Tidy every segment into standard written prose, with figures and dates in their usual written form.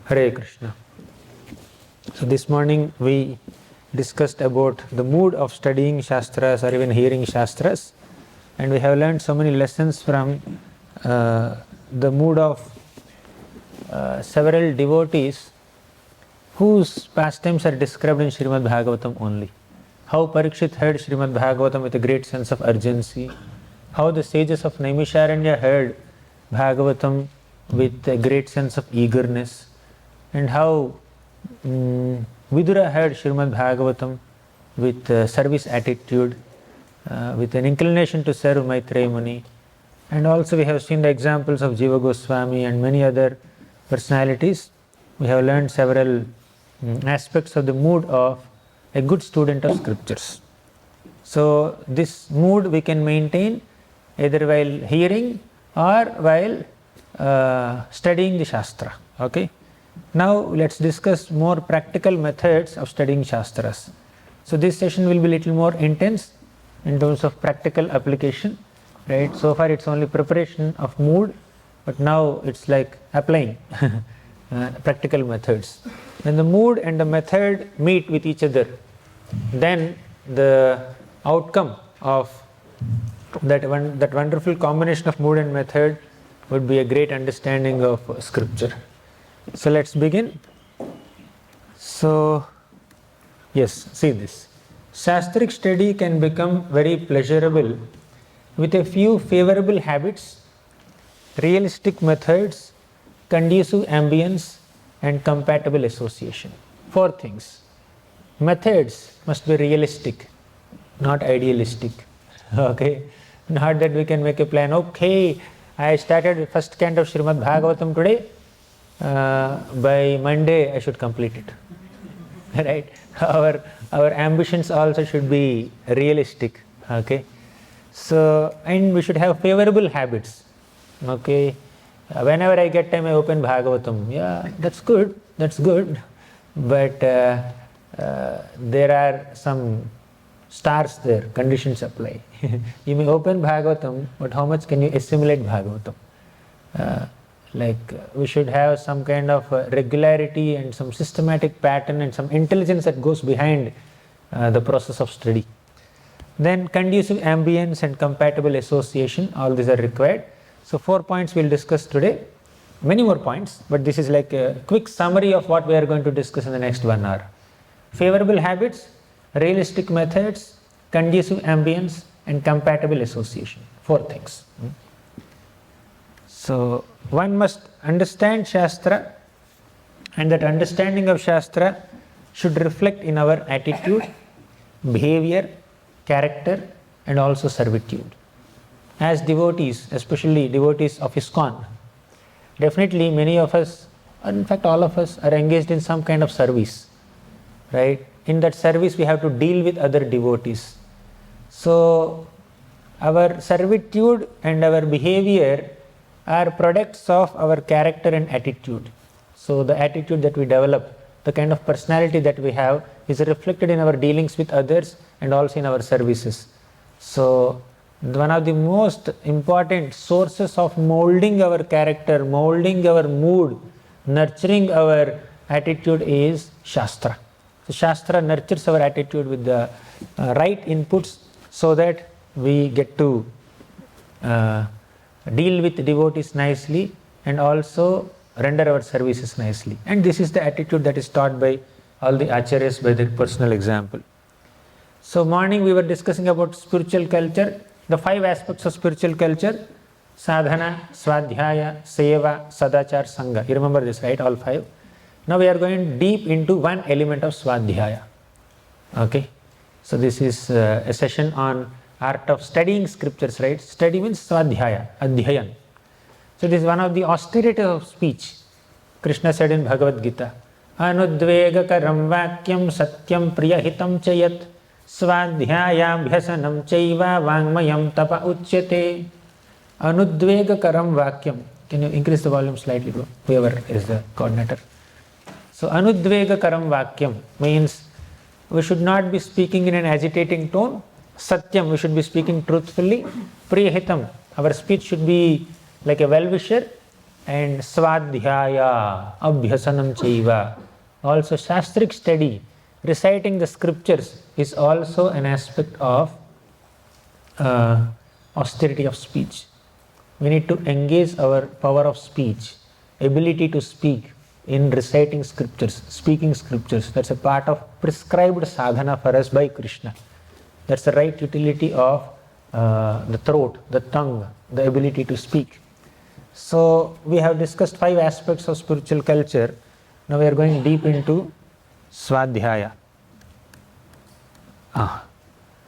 Hare Krishna. So this morning we discussed about the mood of studying Shastras or even hearing Shastras, and we have learned so many lessons from the mood of several devotees whose pastimes are described in Srimad Bhagavatam only. How Parikshit heard Srimad Bhagavatam with a great sense of urgency, how the sages of Naimisharanya heard Bhagavatam with a great sense of eagerness, and how Vidura heard Srimad Bhagavatam with service attitude, with an inclination to serve Maitreya Muni. And also we have seen the examples of Jiva Goswami and many other personalities. We have learned several aspects of the mood of a good student of scriptures. So this mood we can maintain either while hearing or while studying the Shastra. Okay. Now let's discuss more practical methods of studying Shastras. So this session will be little more intense in terms of practical application. Right. So far it's only preparation of mood, but now it's like applying practical methods. When the mood and the method meet with each other, then the outcome of that wonderful combination of mood and method would be a great understanding of scripture. So let's begin. So yes, see this. Shastric study can become very pleasurable with a few favorable habits, realistic methods, conducive ambience, and compatible association. 4 things. Methods must be realistic, not idealistic. Okay, not that we can make a plan. Okay, I started the first canto of Srimad Bhagavatam today. By Monday I should complete it. Right? Our ambitions also should be realistic. Okay. So, and we should have favorable habits. Okay. Whenever I get time I open Bhagavatam. Yeah, that's good. That's good. But there are some stars there, conditions apply. You may open Bhagavatam, but how much can you assimilate Bhagavatam? We should have some kind of regularity and some systematic pattern and some intelligence that goes behind the process of study. Then conducive ambience and compatible association, all these are required. So 4 points we'll discuss today. Many more points, but this is like a quick summary of what we are going to discuss in the next 1 hour. Favorable habits, realistic methods, conducive ambience, and compatible association. 4 things. So one must understand Shastra, and that understanding of Shastra should reflect in our attitude, behavior, character, and also servitude. As devotees, especially devotees of ISKCON, definitely many of us, in fact all of us, are engaged in some kind of service. Right? In that service we have to deal with other devotees. So our servitude and our behavior are products of our character and attitude. So the attitude that we develop, the kind of personality that we have, is reflected in our dealings with others and also in our services. So one of the most important sources of molding our character, molding our mood, nurturing our attitude is Shastra. So Shastra nurtures our attitude with the right inputs so that we get to deal with devotees nicely and also render our services nicely. And this is the attitude that is taught by all the acharyas by their personal example. So morning we were discussing about spiritual culture, the 5 aspects of spiritual culture: sadhana, swadhyaya, seva, sadachar, sangha. You remember this, right? All 5. Now we are going deep into one element of swadhyaya. Okay. So this is a session on art of studying scriptures, right? Study means swadhyaya, adhyayan. So this is one of the austerities of speech. Krishna said in Bhagavad Gita, anudvegakaram vakyam satyam priyahitam chayat swadhyayam bhyasanam chaiva vangmayam tapa uchyate. Anudvegakaram vakyam. Can you increase the volume slightly, bro? Whoever is the coordinator. So anudvegakaram vakyam means we should not be speaking in an agitating tone. Satyam, we should be speaking truthfully. Priyahitam, our speech should be like a well-wisher. and swadhyaya, abhyasanam chaiva. Also shastric study, reciting the scriptures is also an aspect of austerity of speech. We need to engage our power of speech, ability to speak in reciting scriptures, speaking scriptures. That's a part of prescribed sadhana for us by Krishna. That's the right utility of the throat, the tongue, the ability to speak. So we have discussed 5 aspects of spiritual culture. Now we are going deep into swadhyaya.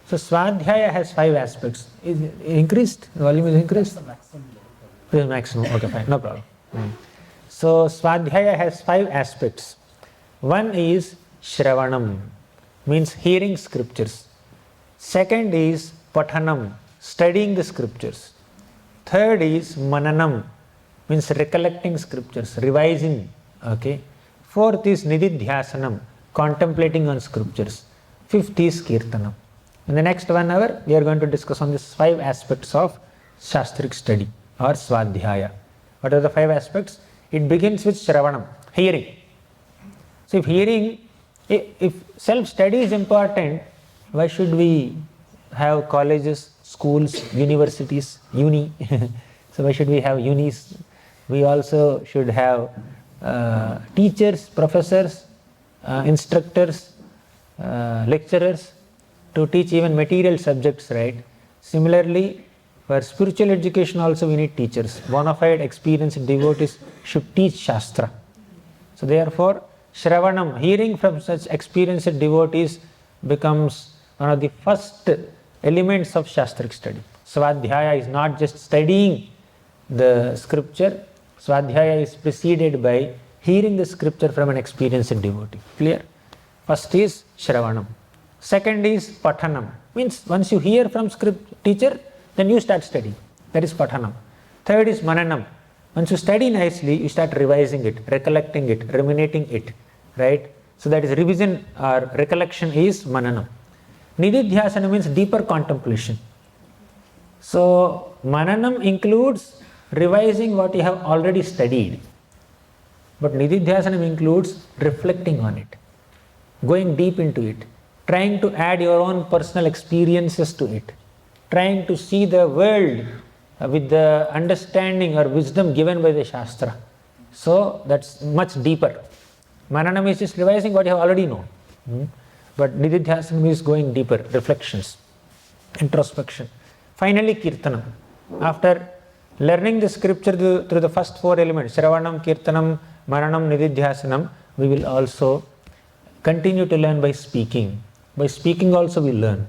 So swadhyaya has 5 aspects. Is it increased? The volume is increased? This is maximum. Okay, fine, no problem. So swadhyaya has 5 aspects. One is Shravanam, means hearing scriptures. Second is Pathanam, studying the scriptures. Third is Mananam, means recollecting scriptures, revising. Okay. Fourth is Nididhyasanam, contemplating on scriptures. Fifth is Kirtanam. In the next 1 hour, we are going to discuss on these 5 aspects of shastric study or swadhyaya. What are the 5 aspects? It begins with Shravanam, hearing. So if self-study is important, why should we have colleges, schools, universities, uni? So why should we have unis? We also should have teachers, professors, instructors, lecturers to teach even material subjects, right? Similarly, for spiritual education also we need teachers. Bona fide experienced devotees should teach Shastra. So therefore, Shravanam, hearing from such experienced devotees, becomes one of the first elements of Shastric study. Swadhyaya is not just studying the scripture. Swadhyaya is preceded by hearing the scripture from an experienced devotee. Clear? First is Shravanam. Second is Pathanam. Means once you hear from script teacher, then you start studying. That is Pathanam. Third is Mananam. Once you study nicely, you start revising it, recollecting it, ruminating it. Right? So that is revision or recollection is Mananam. Nididhyasanam means deeper contemplation. So Mananam includes revising what you have already studied. But Nididhyasanam includes reflecting on it, going deep into it, trying to add your own personal experiences to it, trying to see the world with the understanding or wisdom given by the Shastra. So that's much deeper. Mananam is just revising what you have already known. But Nididhyasanam is going deeper, reflections, introspection. Finally, Kirtanam. After learning the scripture through the first 4 elements, Shravanam, Kirtanam, Mananam, Nididhyasanam, we will also continue to learn by speaking. By speaking also we learn.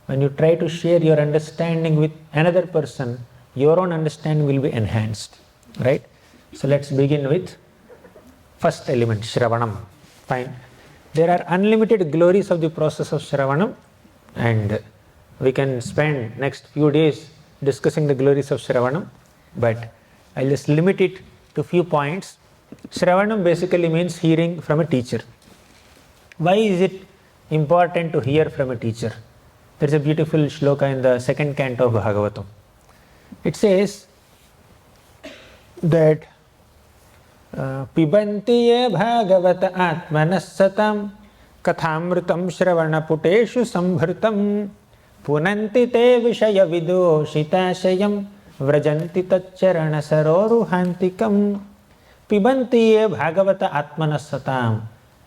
When you try to share your understanding with another person, your own understanding will be enhanced. Right? So let's begin with first element, Shravanam. Fine. There are unlimited glories of the process of Shravanam, and we can spend next few days discussing the glories of Shravanam, but I'll just limit it to few points. Shravanam basically means hearing from a teacher. Why is it important to hear from a teacher? There is a beautiful shloka in the 2nd canto of Bhagavatam. It says that पिबन्ति ये भागवत आत्मनः सतां कथामृतं श्रवणपुटेषु संभृतं पुनन्ति ते विषयविदूषिताशयं व्रजन्ति तच्चरणसरोरुहान्तिकं पिबन्ति ये भागवत आत्मनः सतां.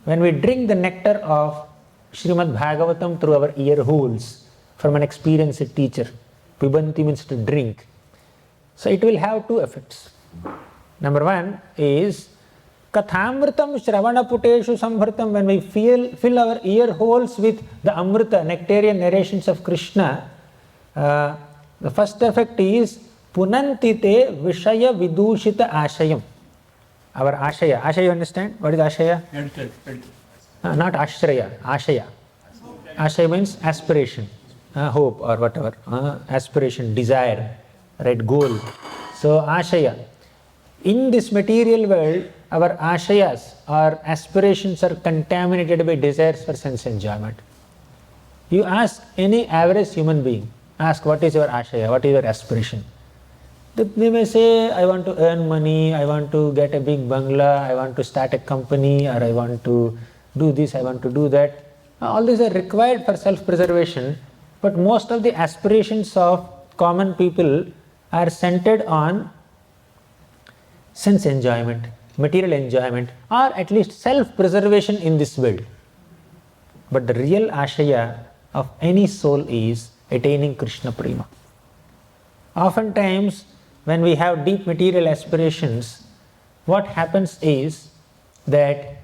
When we drink the nectar of Srimad Bhagavatam through our ear holes from an experienced teacher, pibanti means to drink. So it will have 2 effects. Number 1 is Kathamritam Shravana Puteshu Sambhartam. When we fill our ear holes with the Amrita, nectarian narrations of Krishna, the first effect is Punantite Vishaya Vidushita Ashayam. Our Ashaya. Ashaya, you understand? What is Ashaya? Not Ashraya. Ashaya. Ashaya means aspiration, hope or whatever. Aspiration, desire, right? Goal. So Ashaya. In this material world, our ashayas or aspirations are contaminated by desires for sense enjoyment. You ask any average human being, ask what is your ashaya, what is your aspiration. They may say, I want to earn money, I want to get a big bungalow, I want to start a company, or I want to do this, I want to do that. All these are required for self-preservation, but most of the aspirations of common people are centered on sense enjoyment, material enjoyment, or at least self-preservation in this world. But the real ashaya of any soul is attaining Krishna Prema. Oftentimes, when we have deep material aspirations, what happens is that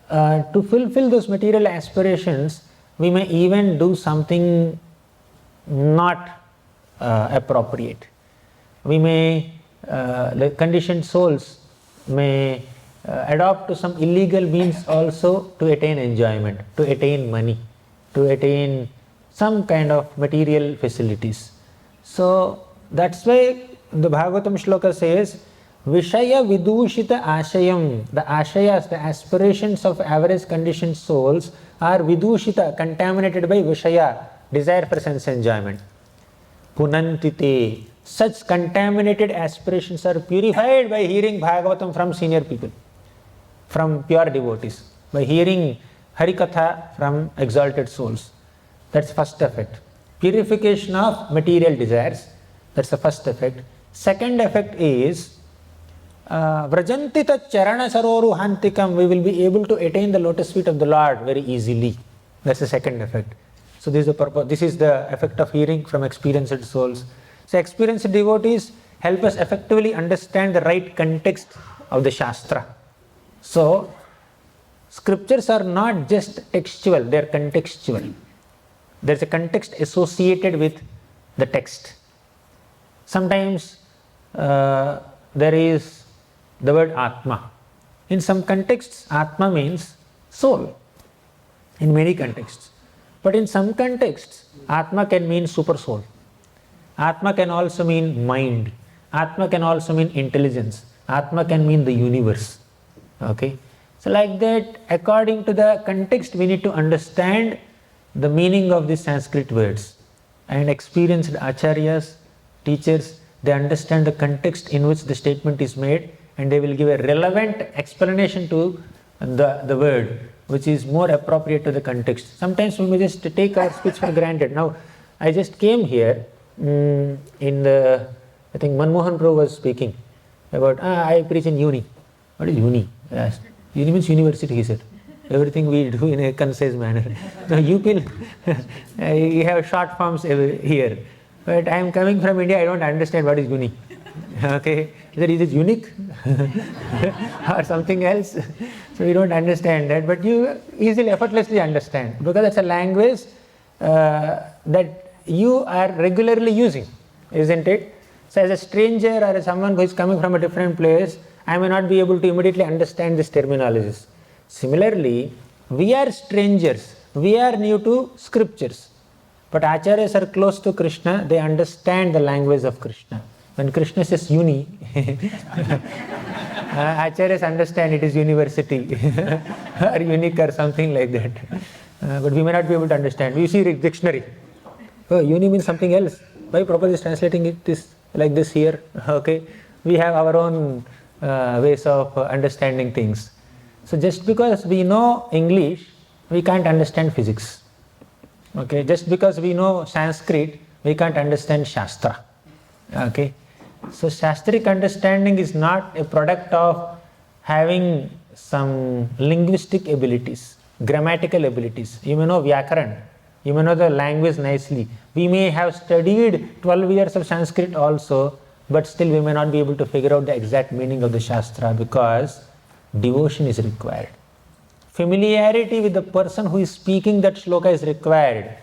to fulfill those material aspirations, we may even do something not appropriate. We may, the conditioned souls may adopt to some illegal means also to attain enjoyment, to attain money, to attain some kind of material facilities. So that's why the Bhagavatam shloka says, Vishaya vidushita ashayam. The ashayas, the aspirations of average conditioned souls are vidushita, contaminated by Vishaya, desire for sense enjoyment. Punantite. Such contaminated aspirations are purified by hearing Bhagavatam from senior people, from pure devotees, by hearing Harikatha from exalted souls. That's first effect. Purification of material desires. That's the first effect. Second effect is Vrajantita Charana Saroru Hantikam. We will be able to attain the lotus feet of the Lord very easily. That's the second effect. So this is the purpose. This is the effect of hearing from experienced souls. So experienced devotees help us effectively understand the right context of the Shastra. So scriptures are not just textual, they are contextual. There is a context associated with the text. Sometimes there is the word Atma. In some contexts, Atma means soul, in many contexts. But in some contexts, Atma can mean super soul. Atma can also mean mind. Atma can also mean intelligence. Atma can mean the universe. Okay? So like that, according to the context, we need to understand the meaning of these Sanskrit words. And experienced acharyas, teachers, they understand the context in which the statement is made, and they will give a relevant explanation to the word, which is more appropriate to the context. Sometimes we may just take our speech for granted. Now, I just came here in the, I think Manmohan Prabhu was speaking about, I preach in uni. What is uni? I asked. Uni means university, he said. Everything we do in a concise manner. Now you people, you have short forms here. But I am coming from India, I don't understand what is uni. Okay, is it unique or something else? So you don't understand that, but you easily, effortlessly understand, because that's a language that you are regularly using, isn't it? So as a stranger or as someone who is coming from a different place, I may not be able to immediately understand these terminologies. Similarly, we are strangers, we are new to scriptures, but acharyas are close to Krishna, they understand the language of Krishna. When Krishna says uni, acharyas understand it is university or unique or something like that. But we may not be able to understand. We see dictionary. Oh, uni means something else. Why Prabhupada is translating it like this here? Okay, we have our own ways of understanding things. So just because we know English, we can't understand physics. Okay, just because we know Sanskrit, we can't understand Shastra. Okay, so Shastric understanding is not a product of having some linguistic abilities, grammatical abilities. You may know Vyakaran, you may know the language nicely. We may have studied 12 years of Sanskrit also, but still we may not be able to figure out the exact meaning of the Shastra, because devotion is required. Familiarity with the person who is speaking that shloka is required.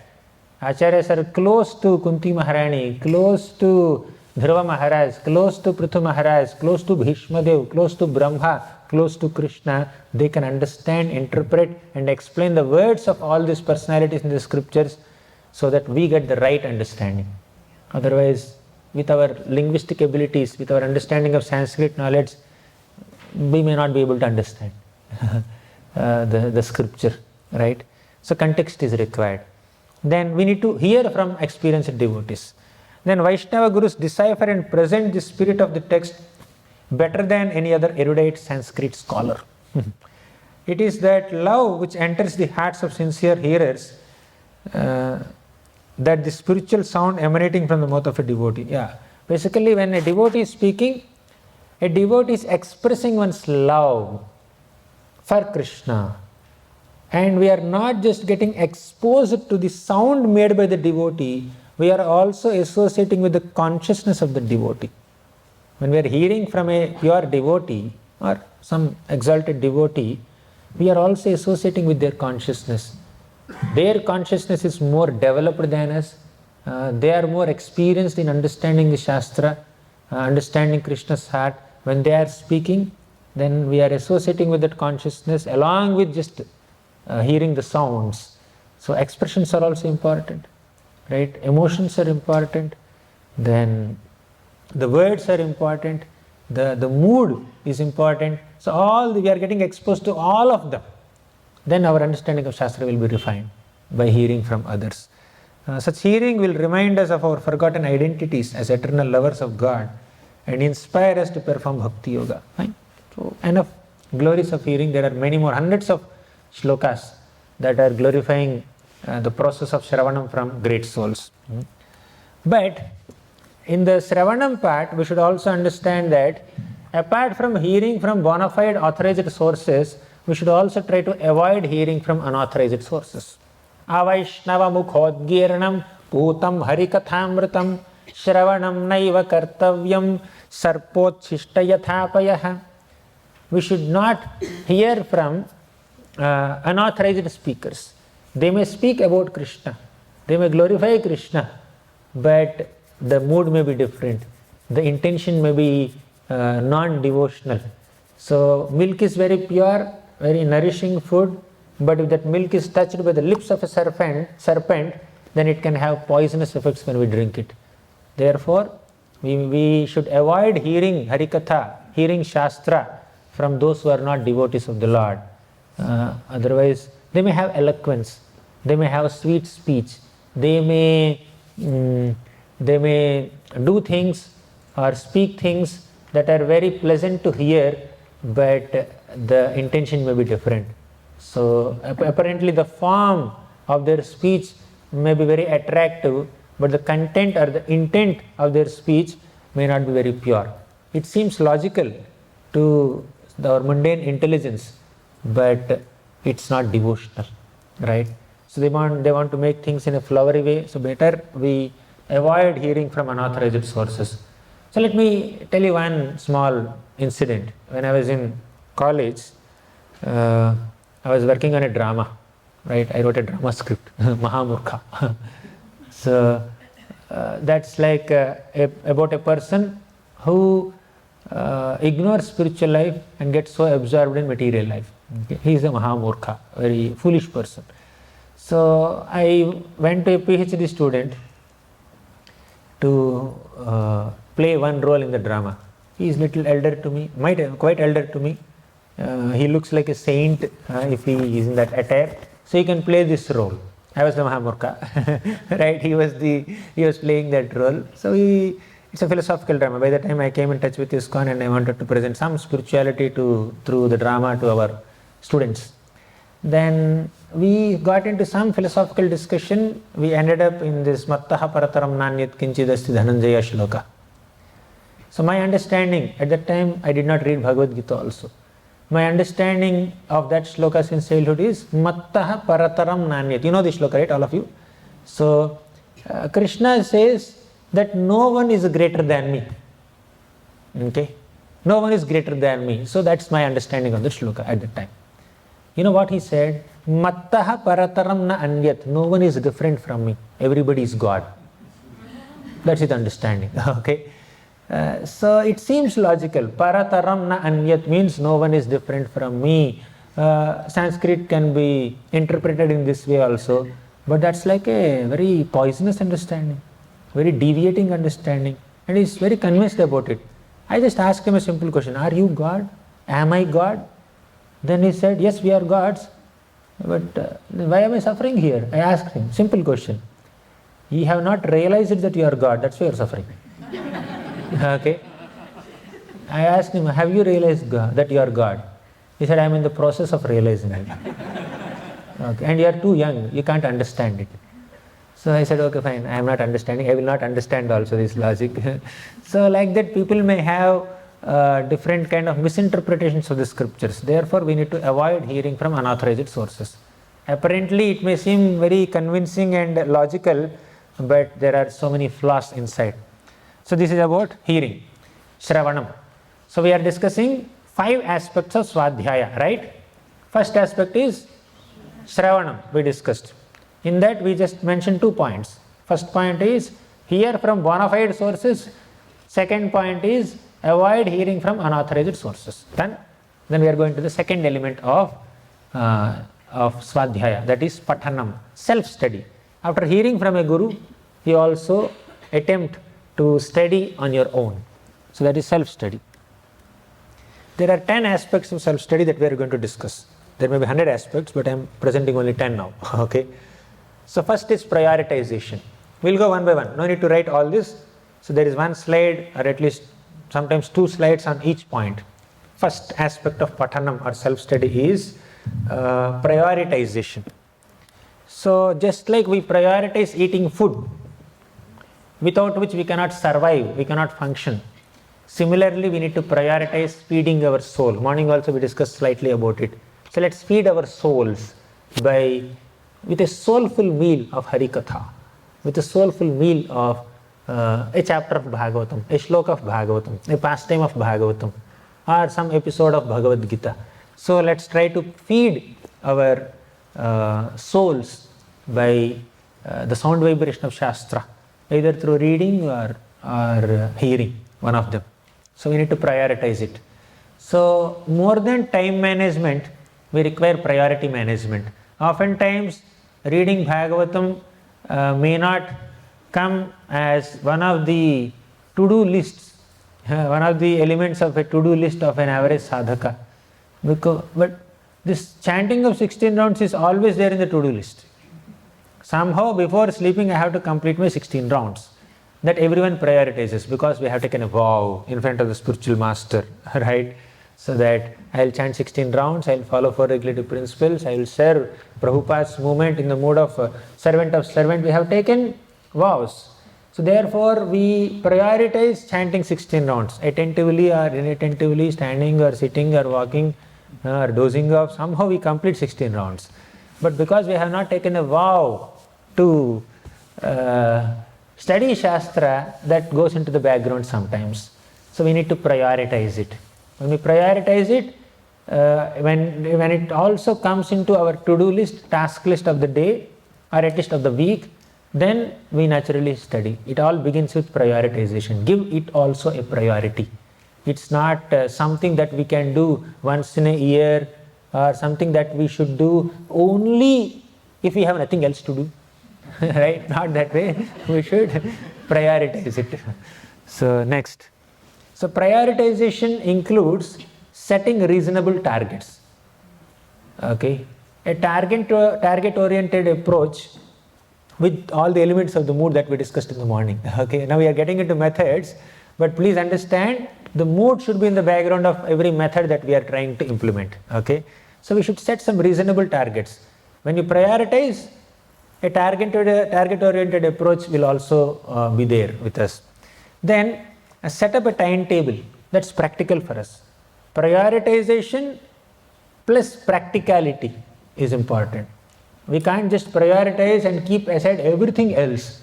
Acharyas are close to Kunti Maharani, close to Dhruva Maharaj, close to Prithu Maharaj, close to Bhishma Dev, close to Brahma, close to Krishna. They can understand, interpret and explain the words of all these personalities in the scriptures so that we get the right understanding. Otherwise, with our linguistic abilities, with our understanding of Sanskrit knowledge, we may not be able to understand the scripture, right? So context is required. Then we need to hear from experienced devotees. then Vaishnava Gurus decipher and present the spirit of the text better than any other erudite Sanskrit scholar. It is that love which enters the hearts of sincere hearers, that the spiritual sound emanating from the mouth of a devotee. Yeah, basically when a devotee is speaking, a devotee is expressing one's love for Krishna. And we are not just getting exposed to the sound made by the devotee, we are also associating with the consciousness of the devotee. When we are hearing from a pure devotee or some exalted devotee, we are also associating with their consciousness. Their consciousness is more developed than us. They are more experienced in understanding the Shastra, understanding Krishna's heart. When they are speaking, then we are associating with that consciousness along with just hearing the sounds. So expressions are also important, right? Emotions are important. Then the words are important. The mood is important. So we are getting exposed to all of them. Then our understanding of Shastra will be refined by hearing from others. Such hearing will remind us of our forgotten identities as eternal lovers of God and inspire us to perform Bhakti Yoga. Fine. So enough glories of hearing. There are many more, hundreds of shlokas that are glorifying the process of Shravanam from great souls. But in the Shravanam part, we should also understand that apart from hearing from bona fide authorized sources, we should also try to avoid hearing from unauthorized sources. Avaishnava mukhodgirnam putam harikathamritam shravanam naiva kartavyam sarpotchishta yathapayah. We should not hear from unauthorized speakers. They may speak about Krishna, they may glorify Krishna, but the mood may be different, the intention may be non-devotional. So milk is very pure, very nourishing food, but if that milk is touched by the lips of a serpent, then it can have poisonous effects when we drink it. Therefore, we should avoid hearing Harikatha, hearing Shastra from those who are not devotees of the Lord. Otherwise, they may have eloquence, they may have sweet speech, they may do things or speak things that are very pleasant to hear, but the intention may be different. So apparently the form of their speech may be very attractive, but the content or the intent of their speech may not be very pure. It seems logical to our mundane intelligence, but it's not devotional, right? So they want to make things in a flowery way, so better we avoid hearing from unauthorized sources. So let me tell you one small incident. When I was in college, I was working on a drama, right? I wrote a drama script, Mahamurkha. So that's like about a person who ignores spiritual life and gets so absorbed in material life. Okay? He is a Mahamurkha, very foolish person. So I went to a PhD student to play one role in the drama. He is little elder to me, quite elder to me. He looks like a saint if he is in that attire. So he can play this role. I was the Mahamurkha, right? He was playing that role. So it's a philosophical drama. By the time I came in touch with ISKCON and I wanted to present some spirituality through the drama to our students, then we got into some philosophical discussion. We ended up in this Mattaha Parataram Nanyat Kinchidasti Dhananjaya Shloka. So my understanding, at that time I did not read Bhagavad Gita also. My understanding of that shloka since childhood is Mattaha Parataram Nanyat. You know this shloka, right, all of you? So Krishna says that no one is greater than me. Okay? No one is greater than me. So that's my understanding of the shloka at that time. You know what he said? Mattaha Parataram na Anyat. No one is different from me. Everybody is God. That's his understanding. Okay? So it seems logical. Parataram na Anyat means no one is different from me. Sanskrit can be interpreted in this way also. But that's like a very poisonous understanding. Very deviating understanding. And he's very convinced about it. I just asked him a simple question. Are you God? Am I God? Then he said, yes, we are gods. But why am I suffering here? I asked him, simple question. You have not realized that you are God, that's why you are suffering. Okay. I asked him, have you realized that you are God? He said, I am in the process of realizing it. Okay. And you are too young, you can't understand it. So I said, okay, fine, I am not understanding, I will not understand also this logic. So like that, people may have different kind of misinterpretations of the scriptures. Therefore, we need to avoid hearing from unauthorized sources. Apparently, it may seem very convincing and logical, but there are so many flaws inside. So this is about hearing, Shravanam. So we are discussing 5 aspects of swadhyaya, right? First aspect is Shravanam, we discussed. In that we just mentioned 2 points. First point is hear from bona fide sources. Second point is avoid hearing from unauthorized sources. Then we are going to the second element of swadhyaya, that is Pathanam, self-study. After hearing from a guru, you also attempt to study on your own. So that is self-study. There are 10 aspects of self-study that we are going to discuss. There may be 100 aspects, but I am presenting only 10 now. Okay. So first is prioritization. We'll go one by one. No need to write all this. So there is one slide, or at least sometimes 2 slides on each point. First aspect of Pathanam or self-study is prioritization. So just like we prioritize eating food, without which we cannot survive, we cannot function. Similarly, we need to prioritize feeding our soul. Morning also we discussed slightly about it. So let's feed our souls with a soulful meal of Harikatha, with a soulful meal of a chapter of Bhagavatam, a shloka of Bhagavatam, a pastime of Bhagavatam, or some episode of Bhagavad Gita. So let's try to feed our souls by the sound vibration of Shastra, either through reading or hearing, one of them. So we need to prioritize it. So more than time management, we require priority management. Oftentimes, reading Bhagavatam may not come as one of the to-do lists, one of the elements of a to-do list of an average sadhaka. But this chanting of 16 rounds is always there in the to-do list. Somehow before sleeping I have to complete my 16 rounds. That everyone prioritizes because we have taken a vow in front of the spiritual master, right? So that I will chant 16 rounds, I will follow 4 regulative principles, I will serve Prabhupada's movement in the mood of servant of servant. We have taken vows. So therefore we prioritize chanting 16 rounds, attentively or inattentively, standing or sitting or walking or dozing off, somehow we complete 16 rounds. But because we have not taken a vow to study Shastra, that goes into the background sometimes. So we need to prioritize it. When we prioritize it, when it also comes into our to-do list, task list of the day, or at least of the week, then we naturally study. It all begins with prioritization. Give it also a priority. It's not something that we can do once in a year, or something that we should do only if we have nothing else to do. Right? Not that way. We should prioritize it. So next. So prioritization includes setting reasonable targets. Okay. A target-oriented approach with all the elements of the mood that we discussed in the morning. Okay. Now we are getting into methods, but please understand the mood should be in the background of every method that we are trying to implement. Okay. So we should set some reasonable targets. When you prioritize, a target-oriented approach will also be there with us. Then set up a timetable that's practical for us. Prioritization plus practicality is important. We can't just prioritize and keep aside everything else.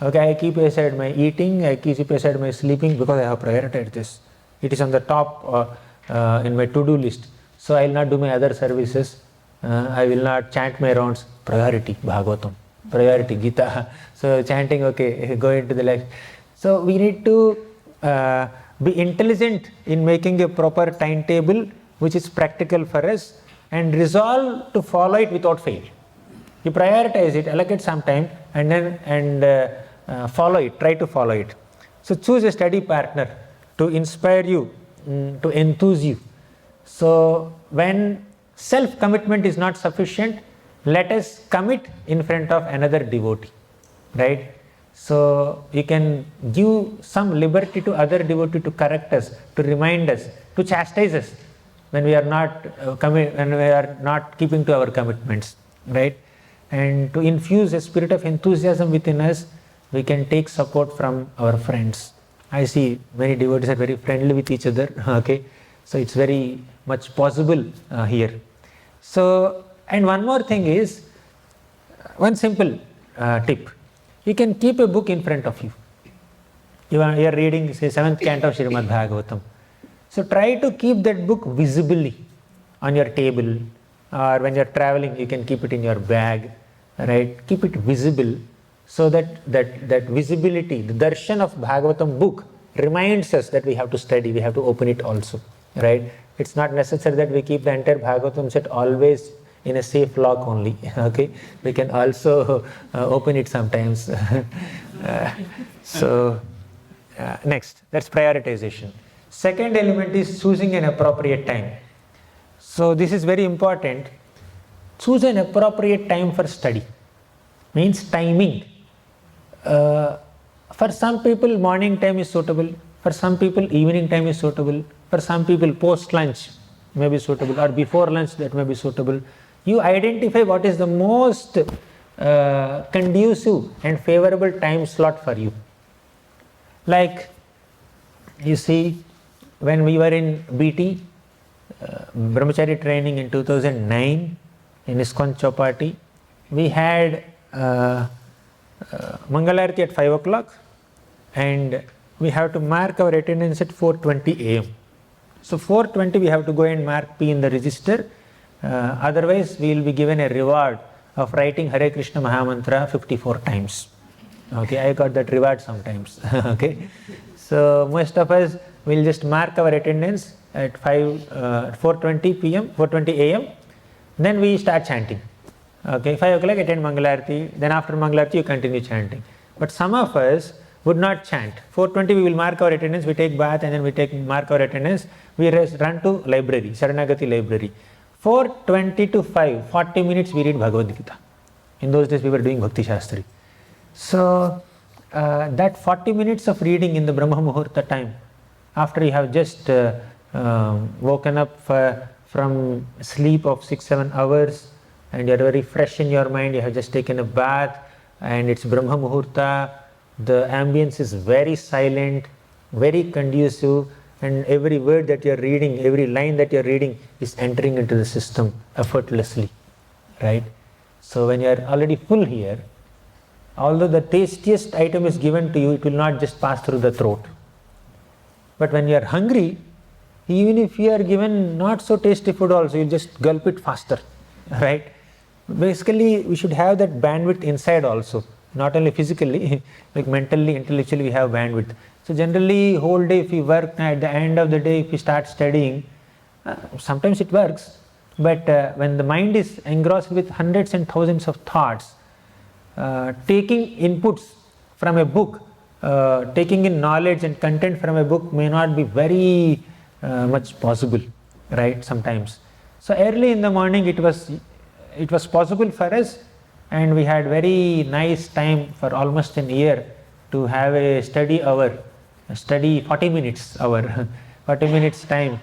Okay, I keep aside my eating, I keep aside my sleeping because I have prioritized this. It is on the top in my to-do list. So I will not do my other services. I will not chant my rounds. Priority Bhagavatam, priority Gita. So chanting, okay, go into the life. So we need to be intelligent in making a proper timetable which is practical for us, and resolve to follow it without fail. You prioritize it, allocate some time, and then follow it, try to follow it. So choose a study partner to inspire you, to enthuse you. So when self-commitment is not sufficient, let us commit in front of another devotee, right? So you can give some liberty to other devotee to correct us, to remind us, to chastise us when we are not when we are not keeping to our commitments, right? And to infuse a spirit of enthusiasm within us, we can take support from our friends. I see many devotees are very friendly with each other. Okay, so it's very much possible here. So, and one more thing is, one simple tip. You can keep a book in front of you. You are reading, say, 7th canto of Srimad Bhagavatam. So try to keep that book visibly on your table, or when you are traveling, you can keep it in your bag, right? Keep it visible, so that visibility, the darshan of Bhagavatam book reminds us that we have to study, we have to open it also, right? It's not necessary that we keep the entire Bhagavatam set always in a safe lock only. Okay, we can also open it sometimes. Next, that's prioritization. Second element is choosing an appropriate time. So this is very important. Choose an appropriate time for study. Means timing. For some people, morning time is suitable. For some people, evening time is suitable. For some people, post lunch may be suitable, or before lunch that may be suitable. You identify what is the most conducive and favorable time slot for you. Like, you see, when we were in BT, Brahmachari training in 2009 in ISKCON Chowpatty, we had Mangalarti at 5 o'clock, and we have to mark our attendance at 4:20 a.m. So 4:20 we have to go and mark P in the register. Otherwise, we will be given a reward of writing Hare Krishna Mahamantra 54 times. Okay, I got that reward sometimes. Okay, so most of us will just mark our attendance at 4:20 p.m., 4:20 a.m. Then we start chanting. Okay, 5 o'clock attend Mangalarti. Then after Mangalarti you continue chanting. But some of us would not chant. 4:20 we will mark our attendance. We take bath and then we mark our attendance. We run to library, Sharanagati library. 4:20 to 5, 40 minutes we read Bhagavad Gita. In those days we were doing Bhakti Shastri. So that 40 minutes of reading in the Brahma Muhurta time, after you have just woken up from sleep of 6-7 hours, and you are very fresh in your mind, you have just taken a bath, and it's Brahma Muhurta, the ambience is very silent, very conducive, and every word that you are reading, every line that you are reading is entering into the system effortlessly, right? So when you are already full here, although the tastiest item is given to you, it will not just pass through the throat. But when you are hungry, even if you are given not so tasty food also, you just gulp it faster, right? Basically, we should have that bandwidth inside also, not only physically, like mentally, intellectually we have bandwidth. So generally, whole day if we work, at the end of the day if we start studying, sometimes it works, but when the mind is engrossed with hundreds and thousands of thoughts, taking inputs from a book, taking in knowledge and content from a book may not be very much possible, right, sometimes. So early in the morning it was possible for us, and we had very nice time for almost an year to have a study hour, a study 40 minutes hour, 40 minutes time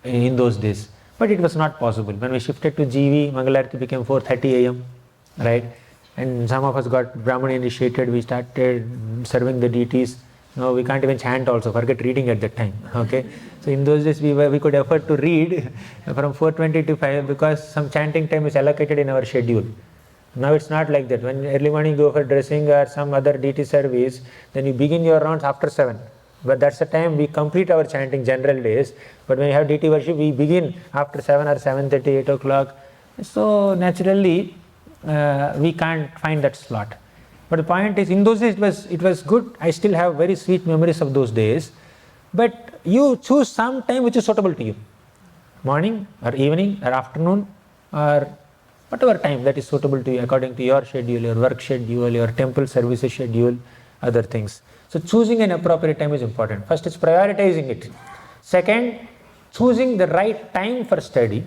in those days. But it was not possible. When we shifted to GV, Mangalarti became 4:30 a.m., right? And some of us got Brahman initiated, we started serving the deities. No, we can't even chant also, forget reading at that time. Okay, so in those days we could afford to read from 4:20 to 5 because some chanting time is allocated in our schedule. Now it's not like that. When early morning you go for dressing or some other deity service, then you begin your rounds after 7. But that's the time we complete our chanting general days. But when you have deity worship, we begin after 7 or 7:30, 8 o'clock. So naturally, we can't find that slot. But the point is, in those days it was good. I still have very sweet memories of those days. But you choose some time which is suitable to you. Morning or evening or afternoon or whatever time that is suitable to you according to your schedule, your work schedule, your temple services schedule, other things. So choosing an appropriate time is important. First is prioritizing it. Second, choosing the right time for study.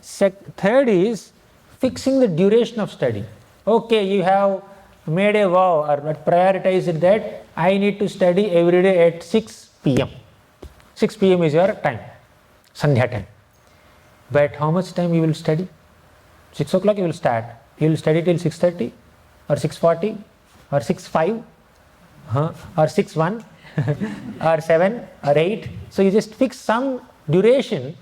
Third is fixing the duration of study. Okay, you have made a vow or prioritized that I need to study every day at 6 p.m. 6 p.m. is your time, Sandhya time. But how much time you will study? 6 o'clock you will start. You will study till 6:30 or 6:40 or 6:05 or 6:01 or 7 or 8. So you just fix some duration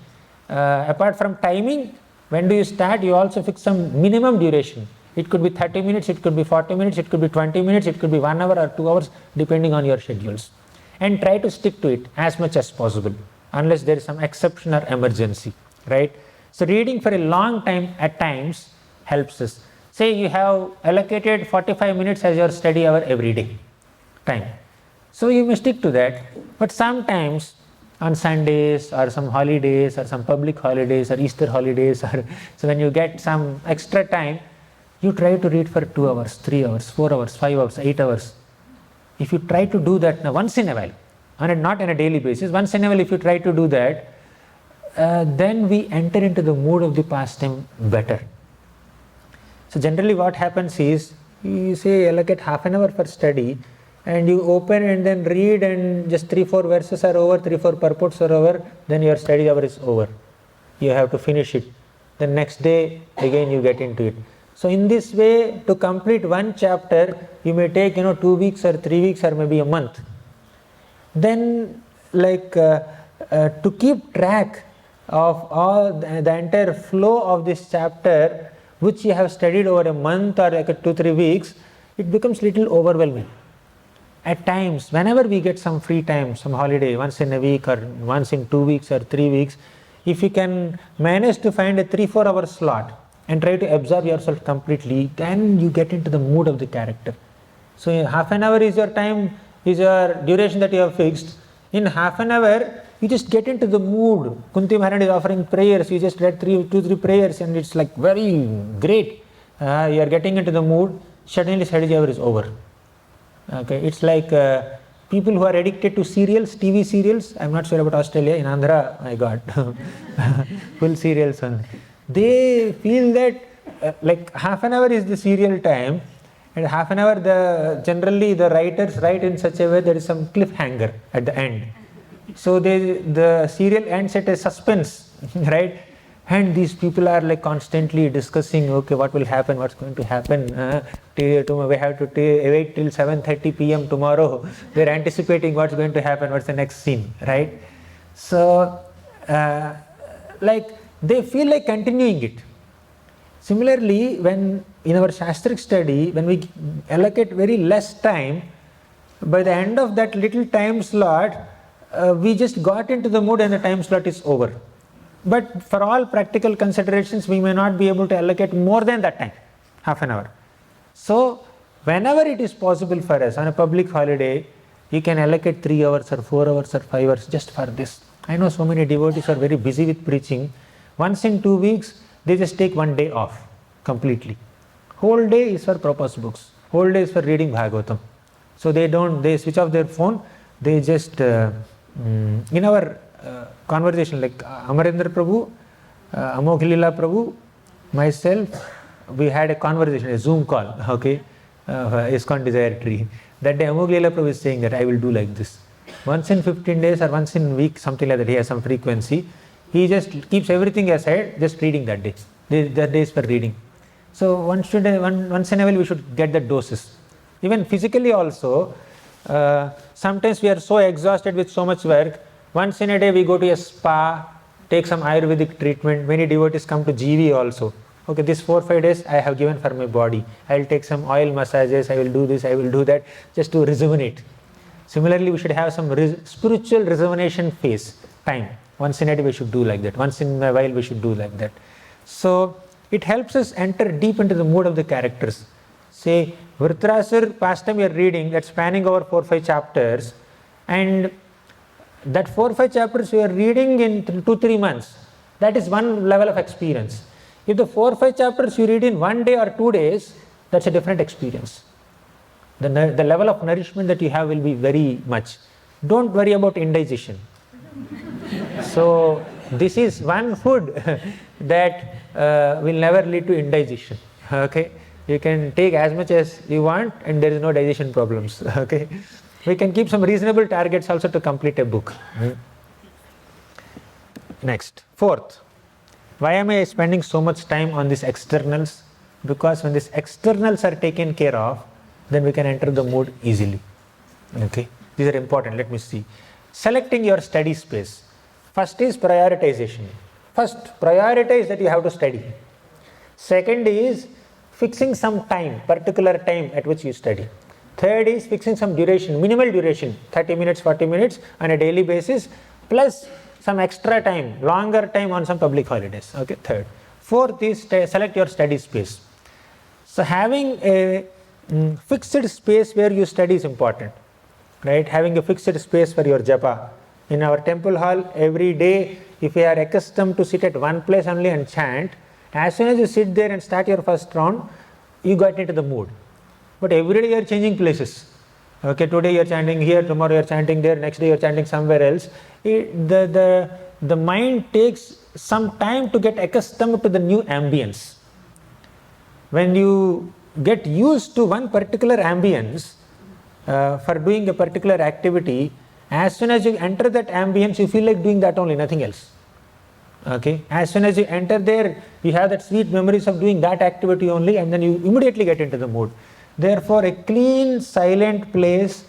apart from timing. When do you start? You also fix some minimum duration. It could be 30 minutes, it could be 40 minutes, it could be 20 minutes, it could be 1 hour or 2 hours depending on your schedules. And try to stick to it as much as possible unless there is some exception or emergency, right? So reading for a long time at times helps us. Say you have allocated 45 minutes as your study hour every day time. So you may stick to that. But sometimes on Sundays or some holidays or some public holidays or Easter holidays, or so when you get some extra time, you try to read for 2 hours, 3 hours, 4 hours, 5 hours, 8 hours. If you try to do that now once in a while, not on a daily basis, once in a while if you try to do that, then we enter into the mood of the pastime better. So generally what happens is, you say allocate half an hour for study, and you open and then read, and just 3-4 verses are over, 3-4 purports are over, then your study hour is over. You have to finish it. The next day again you get into it. So in this way, to complete one chapter, you may take 2 weeks or 3 weeks or maybe a month. Then to keep track of all the entire flow of this chapter, which you have studied over a month or 2-3 weeks, it becomes little overwhelming. At times, whenever we get some free time, some holiday, once in a week or once in 2 weeks or 3 weeks, if you can manage to find a 3-4 hour slot and try to absorb yourself completely, then you get into the mood of the character. So half an hour is your time, is your duration that you have fixed. In half an hour, you just get into the mood. Kunti Maharani is offering prayers, you just read 2-3 prayers and it's like very great. You are getting into the mood, suddenly study hour is over. Okay, it's like people who are addicted to serials, TV serials. I'm not sure about Australia. In Andhra, my God, full serials only. They feel that like half an hour is the serial time, and half an hour generally the writers write in such a way there is some cliffhanger at the end. So the serial ends at a suspense, right? And these people are like constantly discussing, okay, what will happen, what's going to happen. Tomorrow we have to wait till 7:30 p.m. tomorrow. They're anticipating what's going to happen, what's the next scene, right? So, they feel like continuing it. Similarly, when in our Shastric study, when we allocate very less time, by the end of that little time slot, we just got into the mood and the time slot is over. But for all practical considerations, we may not be able to allocate more than that time, half an hour. So, whenever it is possible for us on a public holiday, you can allocate 3 hours or 4 hours or 5 hours just for this. I know so many devotees are very busy with preaching. Once in 2 weeks, they just take 1 day off completely. Whole day is for Prabhupada's books. Whole day is for reading Bhagavatam. So they switch off their phone. They just, in our conversation, like Amarendra Prabhu, Amoghilila Prabhu, myself, we had a conversation, a Zoom call, okay, ISKCON Desire Tree. That day Amoghilila Prabhu is saying that I will do like this. Once in 15 days or once in a week, something like that, he has some frequency. He just keeps everything aside, just reading that day. That day is for reading. So once in a while we should get the doses. Even physically also, sometimes we are so exhausted with so much work. Once in a day we go to a spa, take some Ayurvedic treatment. Many devotees come to GV also. Okay, this 4-5 days I have given for my body. I will take some oil massages, I will do this, I will do that, just to rejuvenate. Similarly, we should have some spiritual rejuvenation phase, time. Once in a day we should do like that. Once in a while we should do like that. So, it helps us enter deep into the mood of the characters. Say, Vritrasur pastime you are reading, that's spanning over 4-5 chapters, and that 4-5 chapters you are reading in 2-3 months, that is one level of experience. If the 4-5 chapters you read in 1 day or 2 days, that's a different experience. The level of nourishment that you have will be very much. Don't worry about indigestion. So, this is one food that will never lead to indigestion. Okay, you can take as much as you want and there is no digestion problems. Okay, we can keep some reasonable targets also to complete a book. Next, fourth, why am I spending so much time on these externals? Because when these externals are taken care of, then we can enter the mood easily. Okay, these are important. Let me see. Selecting your study space. First is prioritization. First, prioritize that you have to study. Second is fixing some time, particular time at which you study. Third is fixing some duration, minimal duration, 30 minutes, 40 minutes on a daily basis, plus some extra time, longer time on some public holidays. Okay, third. Fourth is select your study space. So having a fixed space where you study is important, right? Having a fixed space for your japa. In our temple hall, every day, if you are accustomed to sit at one place only and chant, as soon as you sit there and start your first round, you got into the mood. But every day you are changing places. Okay, today you are chanting here, tomorrow you are chanting there, next day you are chanting somewhere else. The mind takes some time to get accustomed to the new ambience. When you get used to one particular ambience for doing a particular activity, as soon as you enter that ambience, you feel like doing that only, nothing else. Okay, as soon as you enter there, you have that sweet memories of doing that activity only, and then you immediately get into the mood. Therefore, a clean, silent place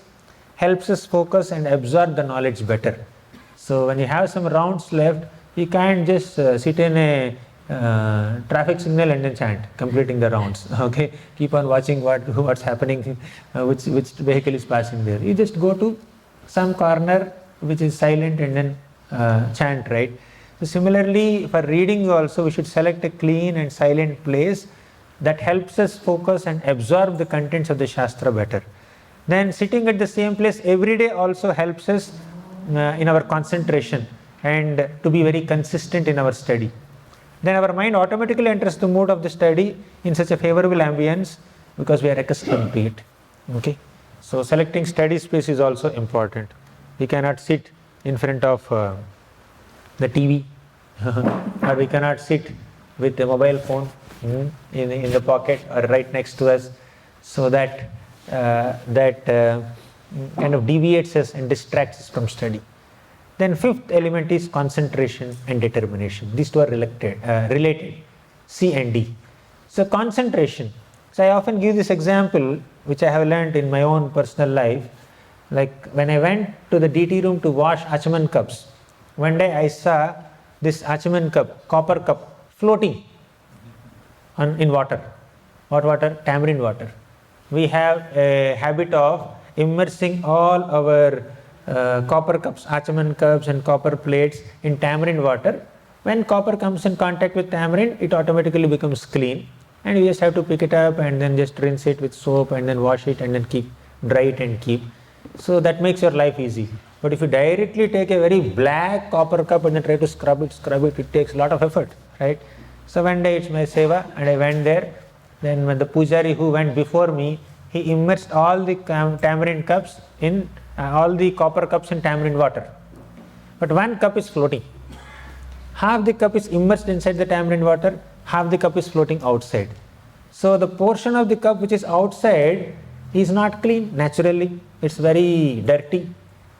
helps us focus and absorb the knowledge better. So when you have some rounds left, you can't just sit in a traffic signal and then chant, completing the rounds. Okay, keep on watching what's happening, which vehicle is passing there. You just go to some corner which is silent and then chant, right? So similarly, for reading also, we should select a clean and silent place that helps us focus and absorb the contents of the Shastra better. Then sitting at the same place every day also helps us in our concentration and to be very consistent in our study. Then our mind automatically enters the mood of the study in such a favorable ambience because we are accustomed to it. Okay, so selecting study space is also important. We cannot sit in front of the TV or we cannot sit with the mobile phone in the pocket or right next to us, so that kind of deviates us and distracts us from study. Then fifth element is concentration and determination. These two are related, C and D. So concentration. So I often give this example which I have learned in my own personal life. Like when I went to the DT room to wash Achaman cups, one day I saw this Achaman cup, copper cup, floating in water. What water? Tamarind water. We have a habit of immersing all our copper cups, Achaman cups and copper plates in tamarind water. When copper comes in contact with tamarind, it automatically becomes clean, and you just have to pick it up and then just rinse it with soap and then wash it and then dry it and keep. So that makes your life easy. But if you directly take a very black copper cup and then try to scrub it takes a lot of effort, right? So one day it's my seva and I went there. Then when the pujari who went before me, he immersed all the tamarind cups in all the copper cups in tamarind water. But one cup is floating. Half the cup is immersed inside the tamarind water, half the cup is floating outside. So the portion of the cup which is outside is not clean naturally, it's very dirty.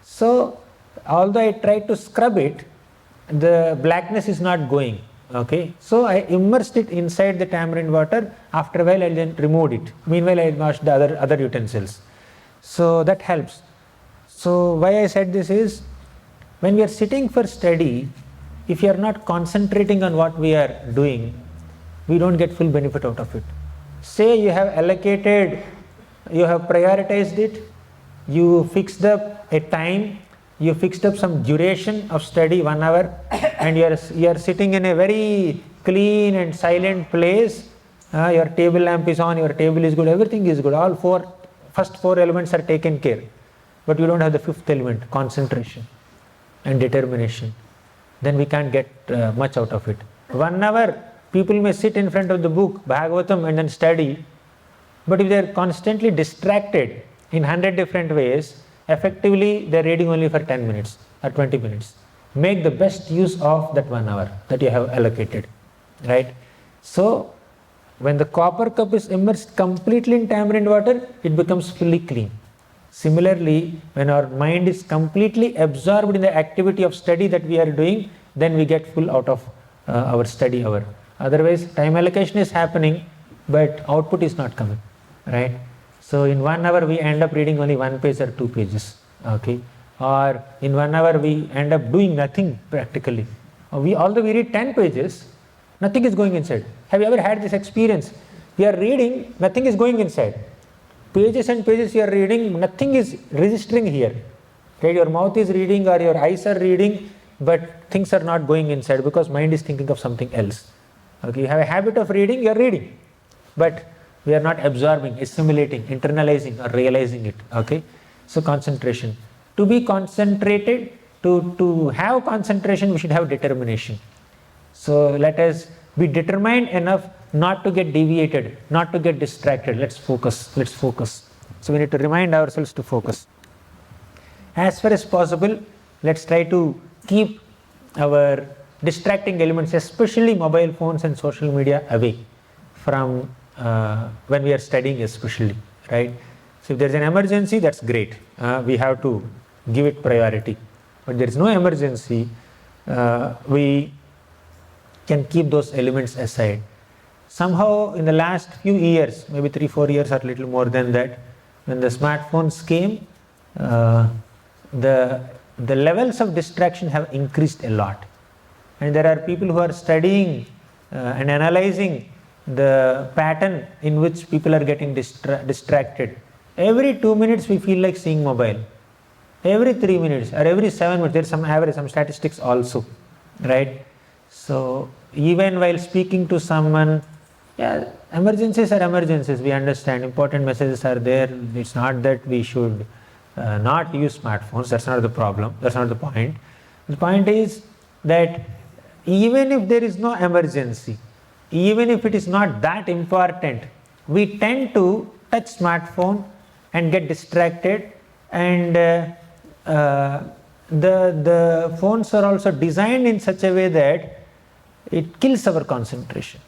So although I tried to scrub it, the blackness is not going. Okay, so I immersed it inside the tamarind water. After a while I then removed it. Meanwhile I washed the other utensils. So that helps. So why I said this is, when we are sitting for study, if you are not concentrating on what we are doing, we don't get full benefit out of it. Say you have allocated, you have prioritized it, you fixed up a time, you fixed up some duration of study, 1 hour, and you are sitting in a very clean and silent place. Your table lamp is on, your table is good, everything is good. First four elements are taken care. But you don't have the fifth element, concentration and determination. Then we can't get much out of it. 1 hour, people may sit in front of the book, Bhagavatam, and then study. But if they are constantly distracted in 100 different ways, effectively they are reading only for 10 minutes or 20 minutes. Make the best use of that 1 hour that you have allocated, right? So when the copper cup is immersed completely in tamarind water, it becomes fully clean. Similarly, when our mind is completely absorbed in the activity of study that we are doing, then we get full out of our study hour. Otherwise, time allocation is happening, but output is not coming, right? So in 1 hour, we end up reading only 1 page or 2 pages, okay? Or in 1 hour, we end up doing nothing practically. Although we read 10 pages, nothing is going inside. Have you ever had this experience? We are reading, nothing is going inside. Pages and pages you are reading, nothing is registering here. Right? Your mouth is reading or your eyes are reading, but things are not going inside because mind is thinking of something else. Okay, you have a habit of reading, you are reading, but we are not absorbing, assimilating, internalizing or realizing it. Okay, so concentration. To be concentrated, to have concentration, we should have determination. So let us be determined enough not to get deviated, not to get distracted. Let's focus. So we need to remind ourselves to focus. As far as possible, let's try to keep our distracting elements, especially mobile phones and social media, away from when we are studying especially, right? So if there is an emergency, that's great. We have to give it priority. But there is no emergency, we can keep those elements aside. Somehow in the last few years, maybe 3-4 years or little more than that, when the smartphones came, the levels of distraction have increased a lot. And there are people who are studying and analyzing the pattern in which people are getting distracted. Every 2 minutes we feel like seeing mobile. Every 3 minutes or every 7 minutes, there is some average, some statistics also, right? So even while speaking to someone, yeah, emergencies are emergencies, we understand, important messages are there. It's not that we should not use smartphones, that's not the problem, that's not the point. The point is that even if there is no emergency, even if it is not that important, we tend to touch smartphone and get distracted, and the phones are also designed in such a way that it kills our concentration.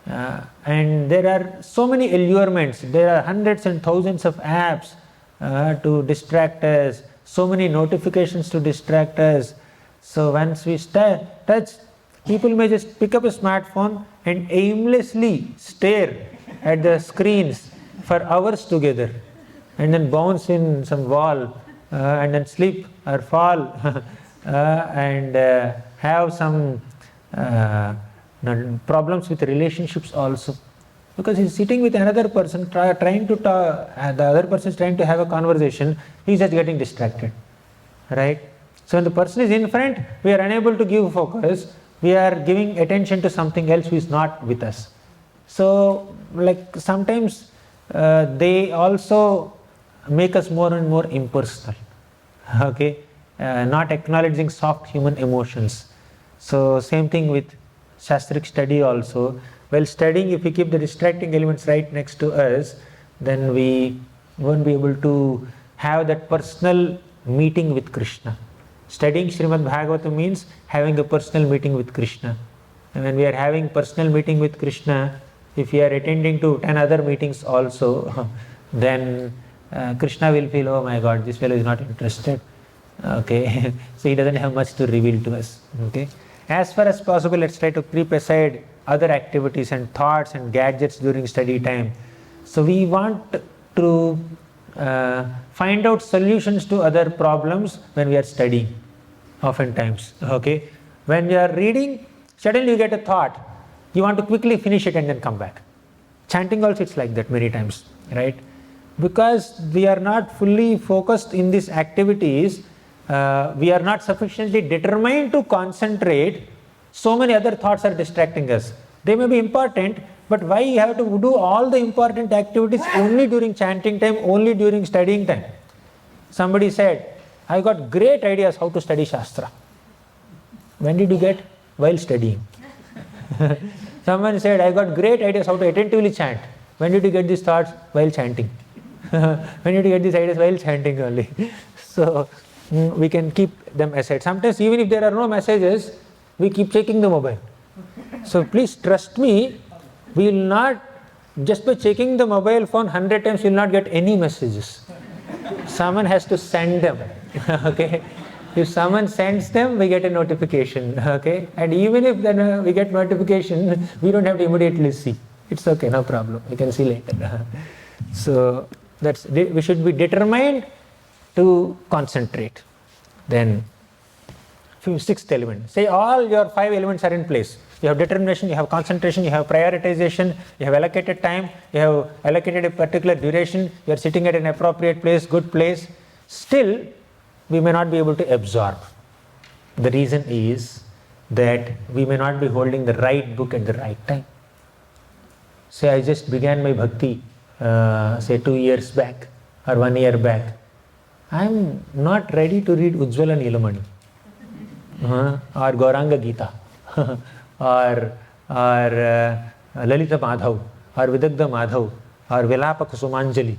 And there are so many allurements, there are hundreds and thousands of apps to distract us, so many notifications to distract us. So once we touch, people may just pick up a smartphone and aimlessly stare at the screens for hours together, and then bounce in some wall, and then slip or fall, and have some problems with relationships also, because he's sitting with another person trying to talk, the other person is trying to have a conversation, he's just getting distracted, right? So when the person is in front, we are unable to give focus, we are giving attention to something else who is not with us. So like sometimes they also make us more and more impersonal, okay, not acknowledging soft human emotions. So same thing with Shastric study also. While studying, if we keep the distracting elements right next to us, then we won't be able to have that personal meeting with Krishna. Studying Srimad Bhagavatam means having a personal meeting with Krishna. And when we are having personal meeting with Krishna, if we are attending to 10 other meetings also, then Krishna will feel, oh my God, this fellow is not interested. Okay, so he doesn't have much to reveal to us. Okay, as far as possible, let's try to keep aside other activities and thoughts and gadgets during study time. So we want to find out solutions to other problems when we are studying, oftentimes. Okay, when we are reading, suddenly you get a thought, you want to quickly finish it and then come back. Chanting also it's like that many times, right? Because we are not fully focused in these activities, we are not sufficiently determined to concentrate, so many other thoughts are distracting us. They may be important, but why you have to do all the important activities only during chanting time, only during studying time? Somebody said, I got great ideas how to study Shastra. When did you get? While studying. Someone said, I got great ideas how to attentively chant. When did you get these thoughts? While chanting. When did you get these ideas? While chanting only. So we can keep them aside. Sometimes even if there are no messages, we keep checking the mobile. So please trust me, we will not Just by checking the mobile phone 100 times, you will not get any messages. Someone has to send them. Okay? If someone sends them, we get a notification. Okay? And even if then we get notification, we don't have to immediately see. It's okay, no problem. We can see later. So we should be determined to concentrate. Then, sixth element. Say all your 5 elements are in place. You have determination, you have concentration, you have prioritization, you have allocated time, you have allocated a particular duration, you are sitting at an appropriate place, good place. Still, we may not be able to absorb. The reason is that we may not be holding the right book at the right time. Say I just began my bhakti, say 2 years back or 1 year back. I am not ready to read Ujjvala Nilamani or Gauranga Gita or Lalita Madhav or Vidagdha Madhav or Vilapa Kusumanjali.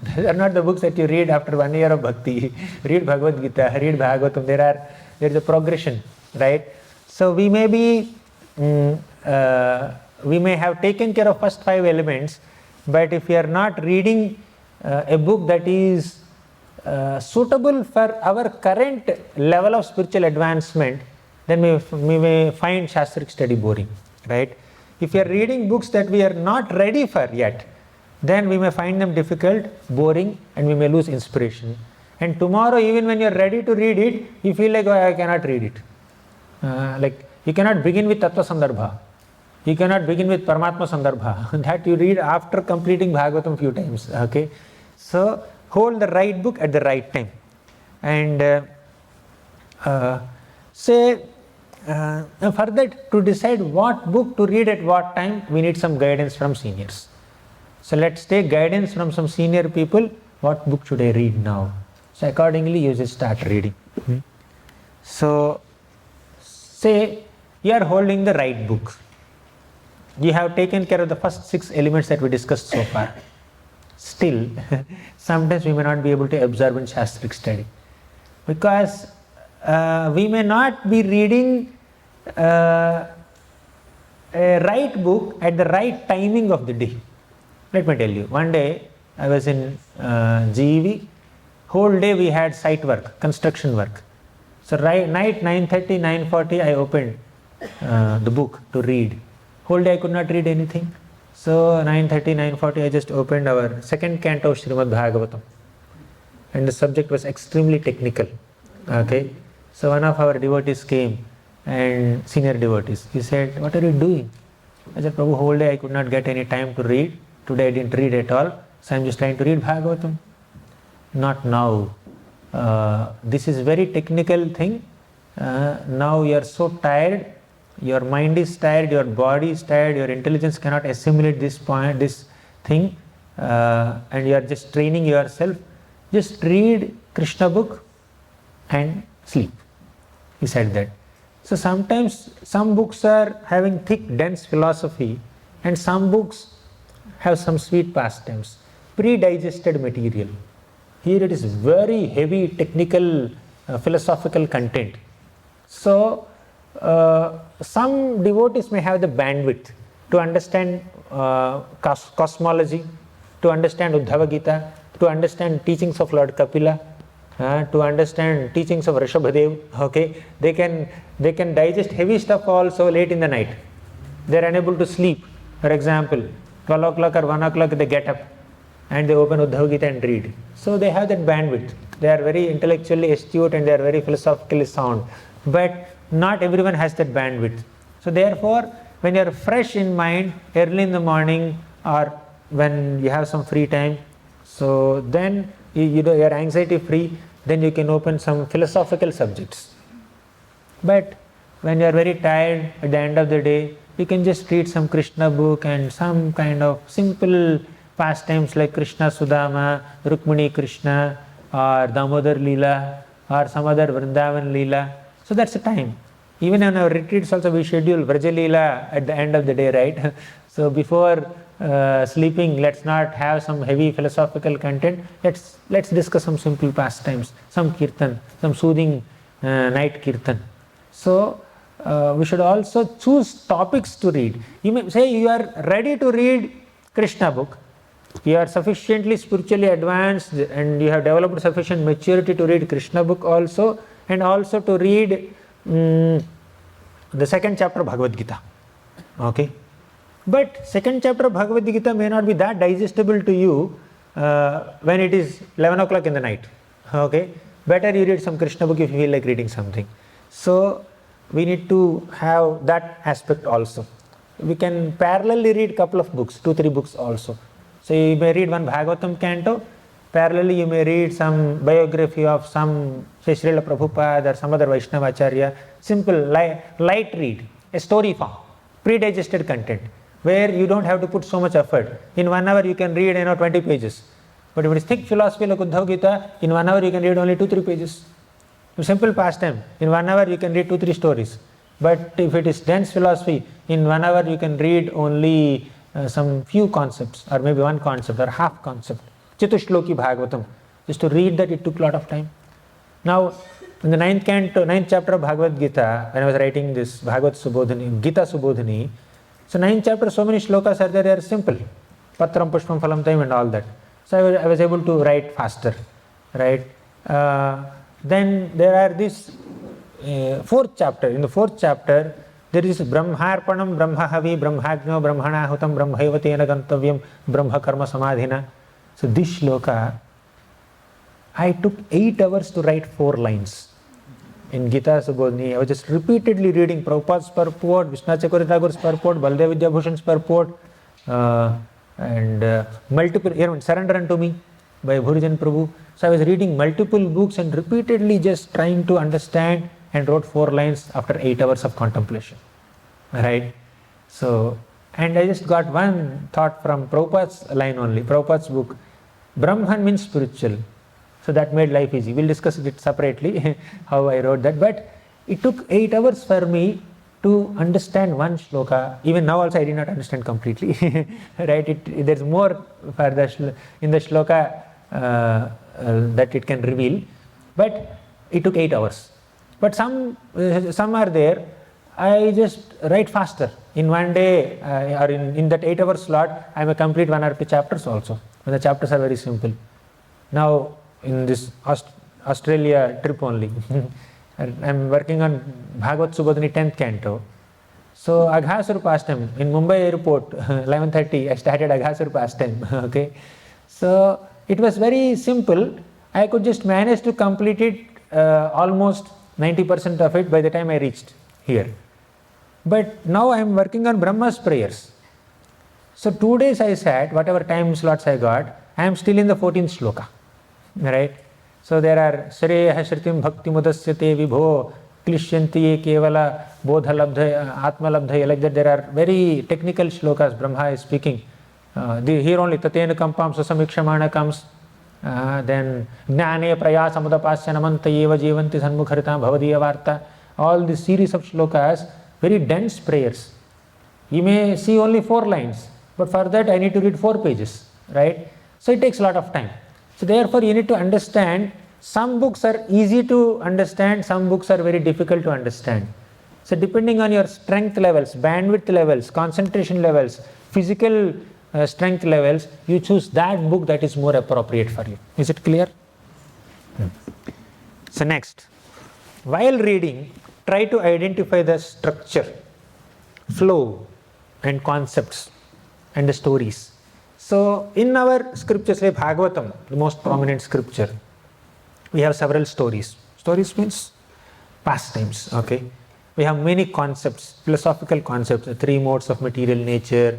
These are not the books that you read after 1 year of bhakti. Read Bhagavad Gita, read Bhagavatam. There is a progression, right? So we may be, we may have taken care of first 5 elements, but if we are not reading a book that is suitable for our current level of spiritual advancement, then we may find Shastric study boring, right? If we are reading books that we are not ready for yet, then we may find them difficult, boring, and we may lose inspiration. And tomorrow, even when you are ready to read it, you feel like, oh, I cannot read it. Like you cannot begin with Tattva Sandarbha. You cannot begin with Paramatma Sandarbha. That you read after completing Bhagavatam few times. Okay, so hold the right book at the right time. And further, to decide what book to read at what time, we need some guidance from seniors. So let's take guidance from some senior people. What book should I read now? So accordingly, you just start reading. So say you are holding the right book. You have taken care of the first 6 elements that we discussed so far. Still, sometimes we may not be able to absorb in Shastric study, because we may not be reading a right book at the right timing of the day. Let me tell you, one day I was in GEV, whole day we had site work, construction work. So night 9:30, 9:40 I opened the book to read. Whole day I could not read anything. So 9:30, 9:40 I just opened our second canto of Srimad Bhagavatam. And the subject was extremely technical. Okay. So one of our devotees came, and senior devotees, he said, what are you doing? I said, Prabhu, whole day I could not get any time to read. Today I didn't read at all. So I'm just trying to read Bhagavatam. Not now. This is very technical thing. Now you are so tired. Your mind is tired, your body is tired, your intelligence cannot assimilate this thing, and you are just training yourself. Just read Krishna book and sleep. He said that. So sometimes some books are having thick, dense philosophy, and some books have some sweet pastimes, pre-digested material. Here it is very heavy, technical, philosophical content. So some devotees may have the bandwidth to understand cosmology, to understand Uddhava Gita, to understand teachings of Lord Kapila, to understand teachings of Rishabhadev. Okay, they can digest heavy stuff also late in the night. They are unable to sleep. For example, 12 o'clock or 1 o'clock they get up and they open Uddhava Gita and read. So they have that bandwidth. They are very intellectually astute and they are very philosophically sound. But not everyone has that bandwidth. So therefore, when you are fresh in mind, early in the morning or when you have some free time, so then you are anxiety free, then you can open some philosophical subjects. But when you are very tired at the end of the day, you can just read some Krishna book and some kind of simple pastimes like Krishna Sudama, Rukmini Krishna or Damodar Leela or some other Vrindavan Leela. So that's the time. Even in our retreats also we schedule Vraja Leela at the end of the day, right? So before sleeping, let's not have some heavy philosophical content. Let's discuss some simple pastimes, some kirtan, some soothing night kirtan. So we should also choose topics to read. You may say you are ready to read Krishna book, you are sufficiently spiritually advanced and you have developed sufficient maturity to read Krishna book also, and also to read the second chapter of Bhagavad Gita. Okay, but second chapter of Bhagavad Gita may not be that digestible to you when it is 11 o'clock in the night. Okay, better you read some Krishna book if you feel like reading something. So we need to have that aspect also. We can parallelly read couple of books, 2-3 books also. So you may read one Bhagavatam canto, parallelly you may read some biography of some, say, Srila Prabhupada or some other Vaishnavacharya, simple, light read, a story form, pre-digested content, where you don't have to put so much effort. In 1 hour you can read 20 pages. But if it is thick philosophy like Uddhav Gita, in 1 hour you can read only 2-3 pages. Simple pastime, in 1 hour you can read 2-3 stories. But if it is dense philosophy, in 1 hour you can read only some few concepts, or maybe one concept or half concept. Chatushloki Bhagavatam. Just to read that, it took a lot of time. Now, in the 9th chapter of Bhagavad Gita, when I was writing this Bhagavad Subodhini, Gita Subodhini, so 9th chapter, so many shlokas are there, they are simple. Patram Pushpam Phalam Taim and all that. So I was able to write faster, right? Then there are this 4th chapter. In the 4th chapter, there is Brahmarpanam, Brahmahavi, Brahmagno, Brahmanahutam, Brahmaivatena Gantavyam, Brahma Karma Samadhina. So this shloka, I took 8 hours to write 4 lines. In Gita Subodhini, I was just repeatedly reading Prabhupada's purport, Vishnu Chakravarti Thakur's purport, Baldev Vidyabhushan's purport, and multiple, Surrender Unto Me by Bhurijan Prabhu. So I was reading multiple books and repeatedly just trying to understand, and wrote 4 lines after 8 hours of contemplation. Right? So, and I just got one thought from Prabhupada's line only, Prabhupada's book. Brahman means spiritual. So that made life easy. We'll discuss it separately, how I wrote that. But it took 8 hours for me to understand one shloka. Even now also I did not understand completely. Right? There's more for in the shloka that it can reveal. But it took 8 hours. But some are there, I just write faster. In 1 day or in that 8 hour slot, I may complete 1 or 2 chapters also. And the chapters are very simple. Now, in this Australia trip only, I'm working on Bhagavad Subodhini 10th canto. So, Aghasur pastime, in Mumbai airport, 11:30, I started Aghasur pastime. Okay. So, it was very simple. I could just manage to complete it almost 90% of it by the time I reached here. But now I am working on Brahma's prayers. So 2 days I sat, whatever time slots I got, I am still in the 14th shloka. Right? So there are Shreya Shritim Bhakti Mudasyate Vibho Klishyanti Kevala Bodha Labdha Atma Labdha, like that. There are very technical shlokas Brahma is speaking. Here only Tatena Kampam Susamikshamana comes. Then Gnane Praya Samudapasya Namanta Eva Jivanti Sanmukharita Bhavadiya Varta. All this series of shlokas, very dense prayers. You may see only 4 lines, but for that I need to read 4 pages, right? So it takes a lot of time. So therefore you need to understand, some books are easy to understand, some books are very difficult to understand. So depending on your strength levels, bandwidth levels, concentration levels, physical strength levels, you choose that book that is more appropriate for you. Is it clear? So next, while reading, try to identify the structure, flow and concepts and the stories. So in our scriptures, like Bhagavatam, the most prominent scripture, we have several stories. Stories means pastimes. Okay, we have many concepts, philosophical concepts, the 3 modes of material nature.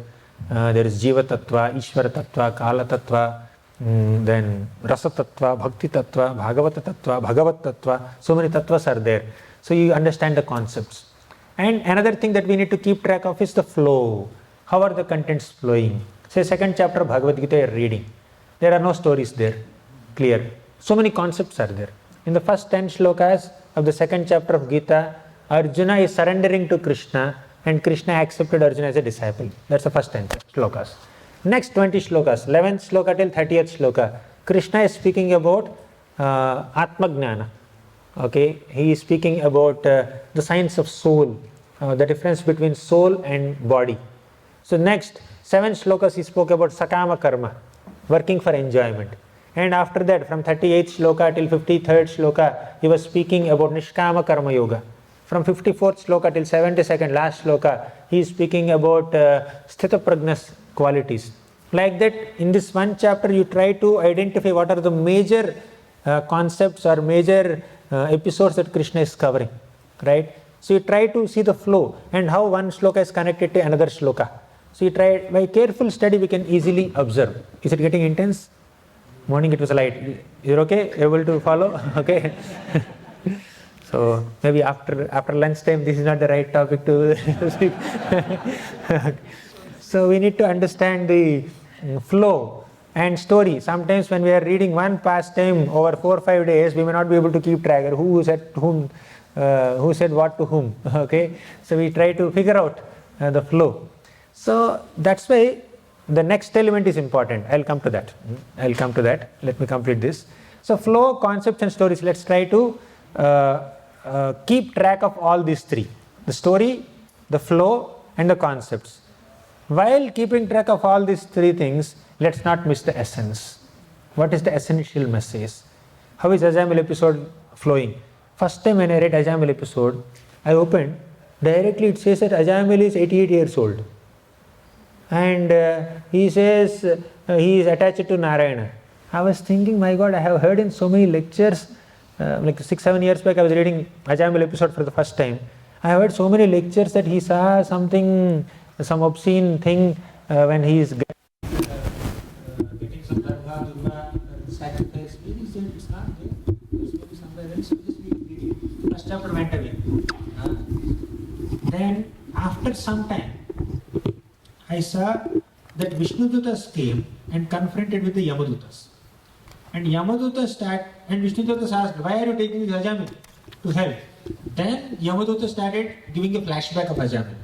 There is Jiva Tattva, Ishvara Tattva, Kala Tattva, then Rasa Tattva, Bhakti Tattva, Bhagavata Tattva, Bhagavat Tattva. So many tattvas are there. So you understand the concepts. And another thing that we need to keep track of is the flow. How are the contents flowing? Say 2nd chapter of Bhagavad Gita you are reading. There are no stories there. Clear. So many concepts are there. In the first 10 shlokas of the 2nd chapter of Gita, Arjuna is surrendering to Krishna, and Krishna accepted Arjuna as a disciple. That's the first 10 shlokas. Next 20 shlokas, 11th shloka till 30th shloka, Krishna is speaking about Atma Gnana. Okay, he is speaking about the science of soul, the difference between soul and body. So next 7 shlokas he spoke about sakama karma, working for enjoyment. And after that, from 38th shloka till 53rd shloka, he was speaking about nishkama karma yoga. From 54th shloka till 72nd last shloka, he is speaking about sthita prajna's qualities. Like that, in this one chapter, you try to identify what are the major concepts or major episodes that Krishna is covering, right? So you try to see the flow and how one shloka is connected to another shloka. So you try, by careful study, we can easily observe. Is it getting intense? Morning it was light. Is it okay? Able to follow? Okay. So maybe after lunchtime, this is not the right topic to speak. So we need to understand the flow and story. Sometimes when we are reading one pastime over 4 or 5 days, we may not be able to keep track of who said whom, who said what to whom. Okay. So we try to figure out the flow. So that's why the next element is important. I'll come to that. Let me complete this. So flow, concepts and stories. Let's try to keep track of all these three. The story, the flow and the concepts. While keeping track of all these three things, let's not miss the essence. What is the essential message? How is Ajamil episode flowing? First time when I read Ajamil episode, I opened, directly it says that Ajamil is 88 years old. And he says he is attached to Narayana. I was thinking, my God, I have heard in so many lectures, like 6-7 years back I was reading Ajamil episode for the first time. I heard so many lectures that he saw something, some obscene thing when he is getting some dharma, sacrifice. Maybe it's not there. It's maybe somewhere else. Just read. First chapter went away. Then after some time, I saw that Vishnudutas came and confronted with the Yamadutas. And Yamadutas and Vishnudutas asked, why are you taking this Ajamil to hell? Then Yamaduta started giving a flashback of Ajamil.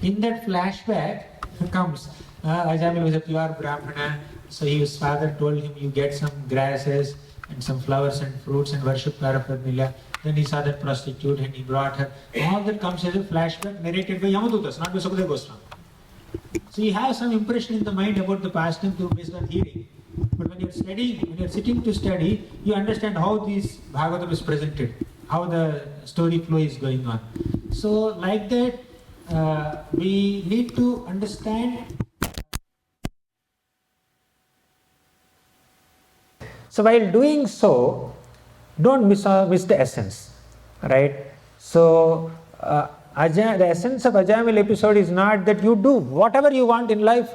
In that flashback comes, Ajamil was a pure Brahmana, so his father told him, you get some grasses and some flowers and fruits and worship Parapadmila. Then he saw that prostitute and he brought her. All that comes as a flashback narrated by Yamadutas, not by Sukadeva Goswami. So you have some impression in the mind about the pastime based on hearing. But when you're studying, when you're sitting to study, you understand how this Bhagavatam is presented, how the story flow is going on. So like that, we need to understand. So while doing so, don't miss the essence, right? So the essence of Ajamil episode is not that you do whatever you want in life.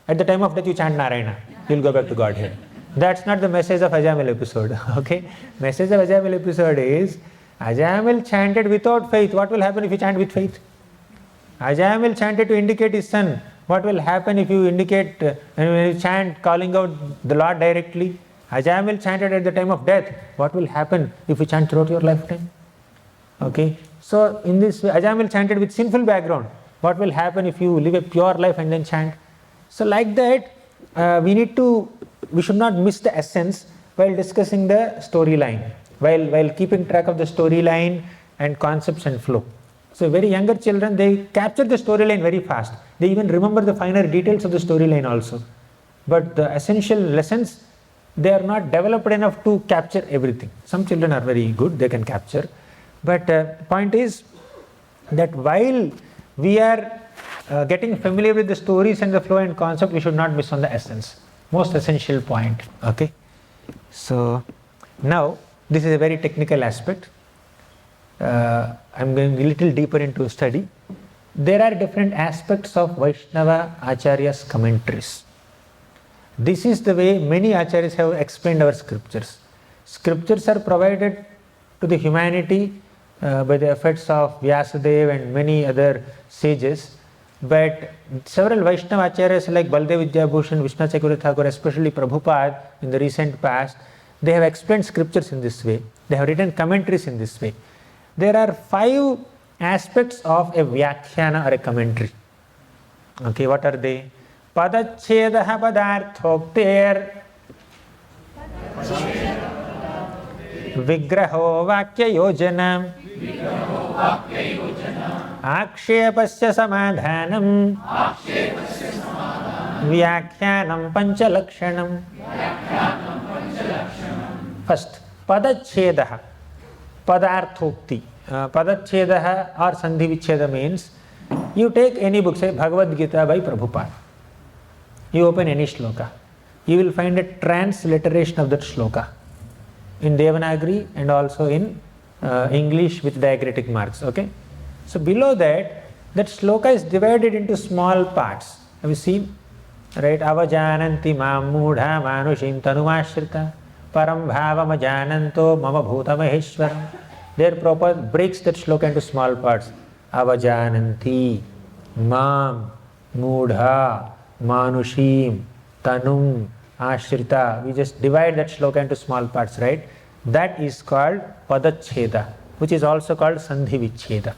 At the time of death you chant Narayana, you'll go back to Godhead. That's not the message of Ajamil episode. Okay? Message of Ajamil episode is, Ajamil chanted without faith. What will happen if you chant with faith? Ajamil chanted to indicate his son. What will happen if you indicate, when you chant calling out the Lord directly? Ajamil chanted at the time of death. What will happen if you chant throughout your lifetime? Okay? So in this way, Ajamil chanted with sinful background. What will happen if you live a pure life and then chant? So like that, we should not miss the essence while discussing the storyline, while keeping track of the storyline and concepts and flow. So very younger children, they capture the storyline very fast. They even remember the finer details of the storyline also. But the essential lessons, they are not developed enough to capture everything. Some children are very good, they can capture. But point is that while we are getting familiar with the stories and the flow and concept, we should not miss on the essence. Most essential point. Okay. So now this is a very technical aspect. I'm going a little deeper into study. There are different aspects of Vaishnava Acharya's commentaries. This is the way many Acharyas have explained our scriptures. Scriptures are provided to the humanity by the efforts of Vyasadeva and many other sages. But several Vaishnava Acharyas like Baldev Vidyabhushan, Vishnu Chakravarti Thakur, especially Prabhupada in the recent past, they have explained scriptures in this way. They have written commentaries in this way. There are 5 aspects of a Vyakhyana or a commentary. Okay, what are they? Padachhedaha padarthokter Vigraho Vakya Yojana Akshepasya samadhanam Vyakhyanam panchalakshanam. First, Padachhedaha, Padarthokti. Padachhedaha or Sandhi Vichheda means you take any book, say Bhagavad Gita by Prabhupada. You open any shloka, you will find a transliteration of that shloka in Devanagari and also in English with diacritic marks. Okay, so below that, that shloka is divided into small parts. Have you seen? Right? Avajananti mam mudha manushim tanumashrita param bhavam ajananto mama bhuta maheshwaram. There Prabhupada breaks that shloka into small parts. Avajananti mam mudha manushim tanum ashrita. We just divide that shloka into small parts, right? That is called Padachheda, which is also called Sandhi Vichheda.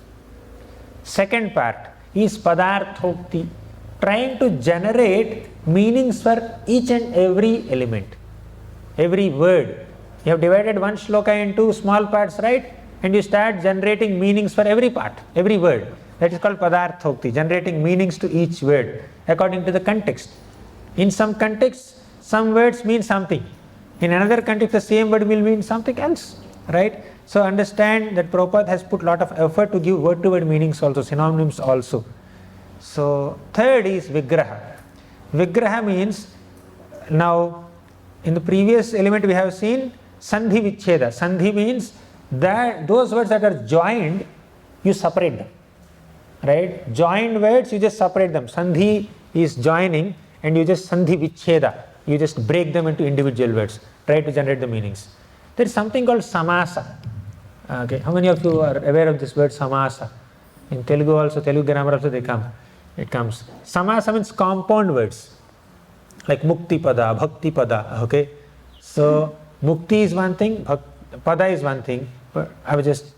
Second part is Padarthokti, trying to generate meanings for each and every element, every word. You have divided one shloka into small parts, right? And you start generating meanings for every part, every word. That is called Padarthokti, generating meanings to each word according to the context. In some contexts, some words mean something. In another context, the same word will mean something else, right? So understand that Prabhupada has put a lot of effort to give word-to-word meanings also, synonyms also. So third is Vigraha. Vigraha means, now in the previous element we have seen Sandhi Vichheda. Sandhi means that those words that are joined, you separate them, right? Joined words, you just separate them. Sandhi is joining and you just Sandhi Vichheda. You just break them into individual words, try to generate the meanings. There is something called Samasa. Okay, how many of you are aware of this word Samasa? In Telugu also, Telugu grammar also it comes. Samasa means compound words, like Mukti Pada, Bhakti Pada, okay? So, Mukti is one thing, Pada is one thing. I was just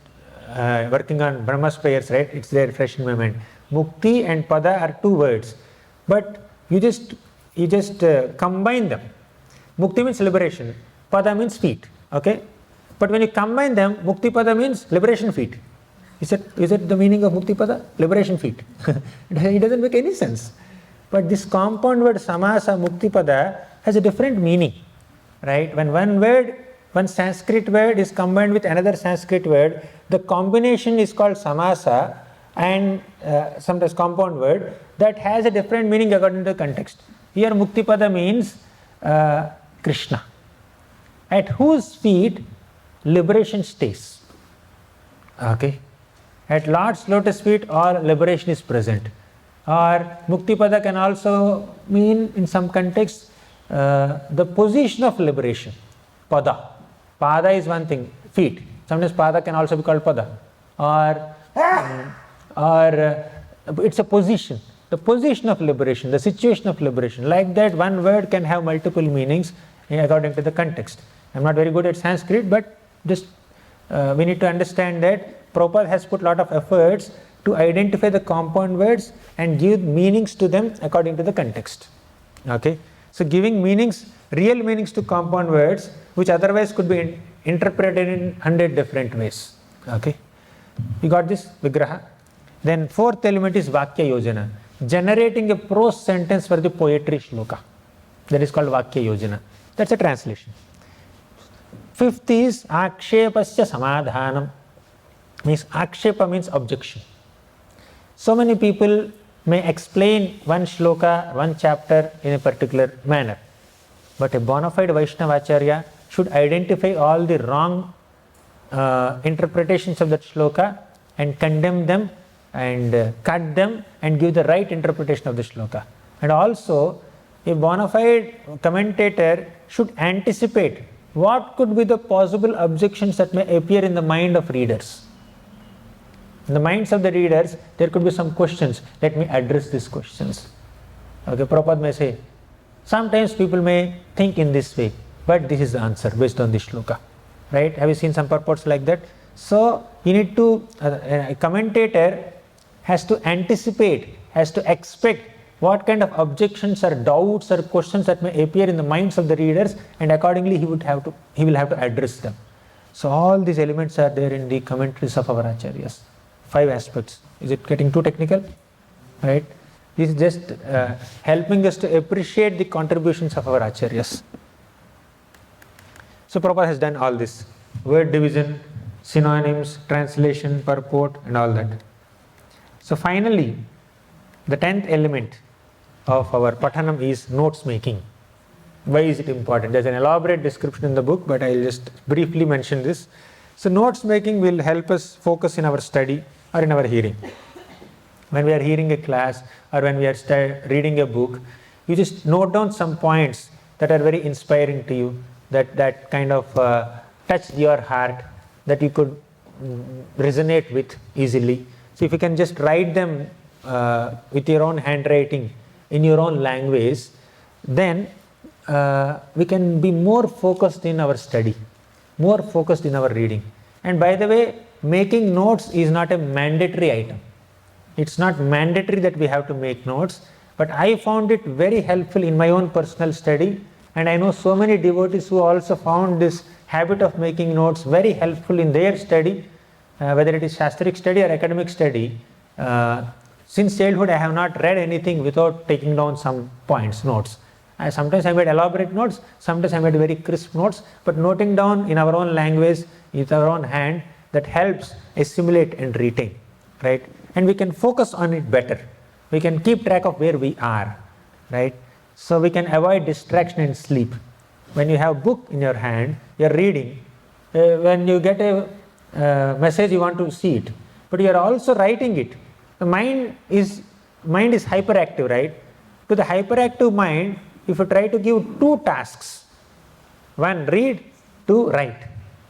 working on Brahma's prayers, right? It's there fresh in my mind. Mukti and Pada are two words, but you just combine them. Mukti means liberation, Pada means feet, okay? But when you combine them, Mukti Pada means liberation feet. Is it the meaning of Mukti Pada? Liberation feet. It doesn't make any sense. But this compound word Samasa Mukti Pada has a different meaning, right? When one Sanskrit word is combined with another Sanskrit word, the combination is called Samasa, and sometimes compound word that has a different meaning according to the context. Here Mukti Pada means Krishna, at whose feet liberation stays. Okay, at Lord's lotus feet all liberation is present. Or Mukti Pada can also mean in some contexts the position of liberation. Pada. Pada is one thing, feet. Sometimes Pada can also be called Pada. Or it's a position. The position of liberation, the situation of liberation. Like that, one word can have multiple meanings according to the context. I'm not very good at Sanskrit, but just we need to understand that Prabhupada has put a lot of efforts to identify the compound words and give meanings to them according to the context. Okay, so giving meanings, real meanings to compound words, which otherwise could be interpreted in 100 different ways. Okay, you got this, Vigraha. Then fourth element is Vakya Yojana, generating a prose sentence for the poetry shloka. That is called Vakya Yojana. That's a translation. Fifth is Akshepasya Samadhanam. Means Akshepa means objection. So many people may explain one shloka, one chapter in a particular manner. But a bona fide Vaishnavacharya should identify all the wrong interpretations of that shloka and condemn them and cut them and give the right interpretation of the shloka. And also, a bona fide commentator should anticipate what could be the possible objections that may appear in the mind of readers. In the minds of the readers, there could be some questions. Let me address these questions. Okay, Prabhupada may say, sometimes people may think in this way, but this is the answer based on this shloka. Right? Have you seen some purports like that? So, you need to, a commentator has to anticipate, has to expect what kind of objections or doubts or questions that may appear in the minds of the readers, and accordingly he will have to address them. So all these elements are there in the commentaries of our acharyas. 5 aspects. Is it getting too technical? Right? This is just helping us to appreciate the contributions of our acharyas. So Prabhupada has done all this. Word division, synonyms, translation, purport and all that. So finally, the 10th element of our Pathanam is notes making. Why is it important? There's an elaborate description in the book, but I'll just briefly mention this. So notes making will help us focus in our study or in our hearing. When we are hearing a class or when we are reading a book, you just note down some points that are very inspiring to you, that kind of touched your heart, that you could resonate with easily. So if you can just write them with your own handwriting, in your own language, then we can be more focused in our study, more focused in our reading. And by the way, making notes is not a mandatory item. It's not mandatory that we have to make notes, but I found it very helpful in my own personal study, and I know so many devotees who also found this habit of making notes very helpful in their study, whether it is Shastric study or academic study. Since childhood I have not read anything without taking down some points, notes. Sometimes I made elaborate notes, sometimes I made very crisp notes, but noting down in our own language, with our own hand, that helps assimilate and retain, right? And we can focus on it better. We can keep track of where we are, right? So we can avoid distraction and sleep. When you have a book in your hand, you are reading, when you get a message, you want to see it, but you are also writing it. The mind is hyperactive, right? To the hyperactive mind, if you try to give 2 tasks, 1 read, 2 write.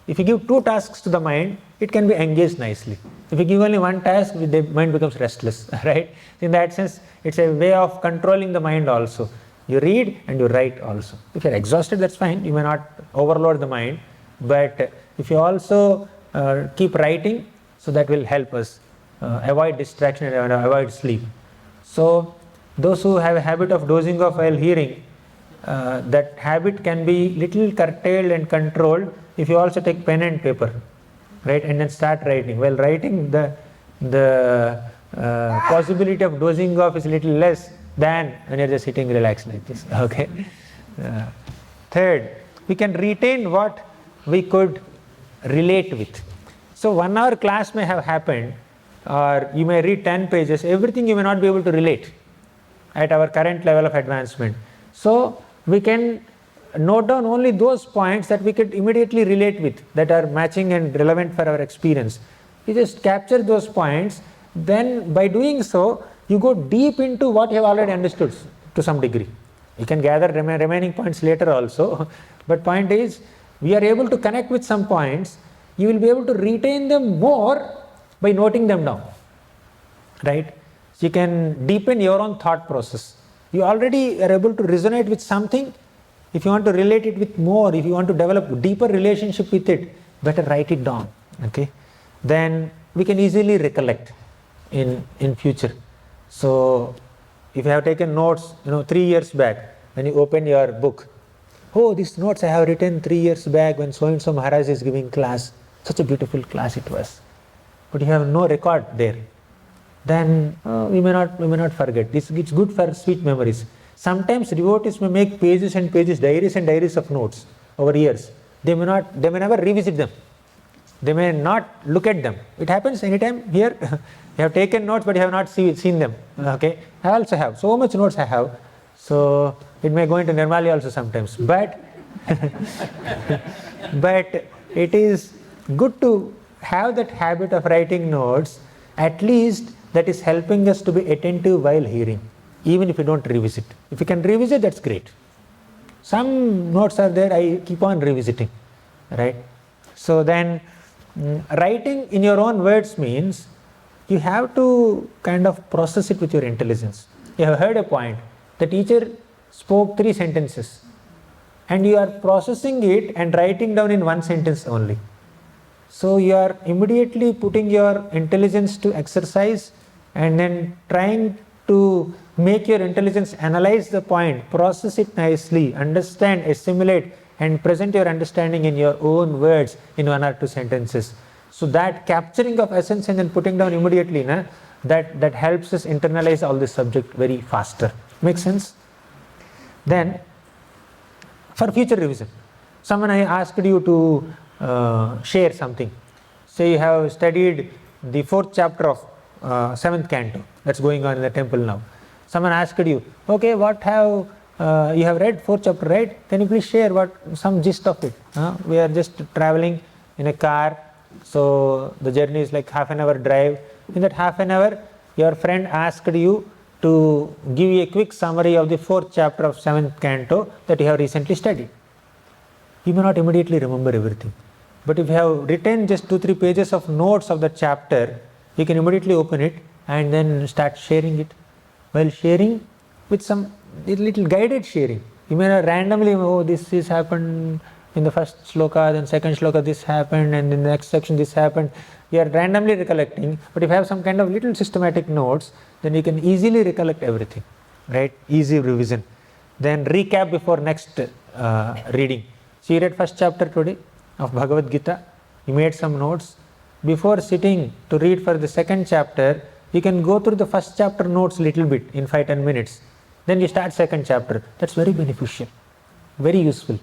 If you give 2 tasks to the mind, it can be engaged nicely. If you give only 1 task, the mind becomes restless, right? In that sense, it's a way of controlling the mind also. You read and you write also. If you're exhausted, that's fine. You may not overload the mind, but if you also keep writing, so that will help us avoid distraction and avoid sleep. So those who have a habit of dozing off while hearing, that habit can be little curtailed and controlled if you also take pen and paper, right, and then start writing. While writing, the possibility of dozing off is little less than when you're just sitting relaxed like this. Okay. Third, we can retain what we could relate with. So 1 hour class may have happened, or you may read 10 pages, everything you may not be able to relate at our current level of advancement. So we can note down only those points that we could immediately relate with, that are matching and relevant for our experience. You just capture those points, then by doing so, you go deep into what you have already understood to some degree. You can gather remaining points later also, but point is, we are able to connect with some points, you will be able to retain them more by noting them down, right? So you can deepen your own thought process. You already are able to resonate with something. If you want to relate it with more, if you want to develop deeper relationship with it, better write it down, okay? Then we can easily recollect in future. So if you have taken notes, 3 years back, when you open your book, oh, these notes I have written 3 years back when so and so Maharaj is giving class, such a beautiful class it was, but you have no record there, then we may not forget. It's good for sweet memories. Sometimes devotees may make pages and pages, diaries and diaries of notes over years. They may never revisit them. They may not look at them. It happens anytime here. You have taken notes, but you have not seen them. Okay, I also have so much notes I have. So it may go into Nirmali also sometimes. But but it is good to have that habit of writing notes. At least that is helping us to be attentive while hearing, even if you don't revisit. If you can revisit, that's great. Some notes are there, I keep on revisiting, right? So then writing in your own words means you have to kind of process it with your intelligence. You have heard a point. The teacher spoke 3 sentences and you are processing it and writing down in 1 sentence only. So you are immediately putting your intelligence to exercise and then trying to make your intelligence analyze the point, process it nicely, understand, assimilate, and present your understanding in your own words in 1 or 2 sentences. So that capturing of essence and then putting down immediately, that helps us internalize all this subject very faster. Makes sense? Then, for future revision, someone I asked you to share something. Say you have studied the 4th chapter of 7th canto that's going on in the temple now. Someone asked you, okay, what have you have read 4th chapter, right? Can you please share some gist of it? We are just traveling in a car, so the journey is like half an hour drive. In that half an hour, your friend asked you to give you a quick summary of the 4th chapter of 7th canto that you have recently studied. You may not immediately remember everything, but if you have written just 2-3 pages of notes of the chapter, you can immediately open it and then start sharing it. While sharing with some little guided sharing, you may not randomly, oh, this is happened in the first sloka, then second sloka this happened, and in the next section this happened. You are randomly recollecting, but if you have some kind of little systematic notes, then you can easily recollect everything, right? Easy revision. Then recap before next reading. So you read first chapter today of Bhagavad Gita, you made some notes. Before sitting to read for the second chapter, you can go through the first chapter notes little bit in 5-10 minutes. Then you start second chapter. That's very beneficial, very useful,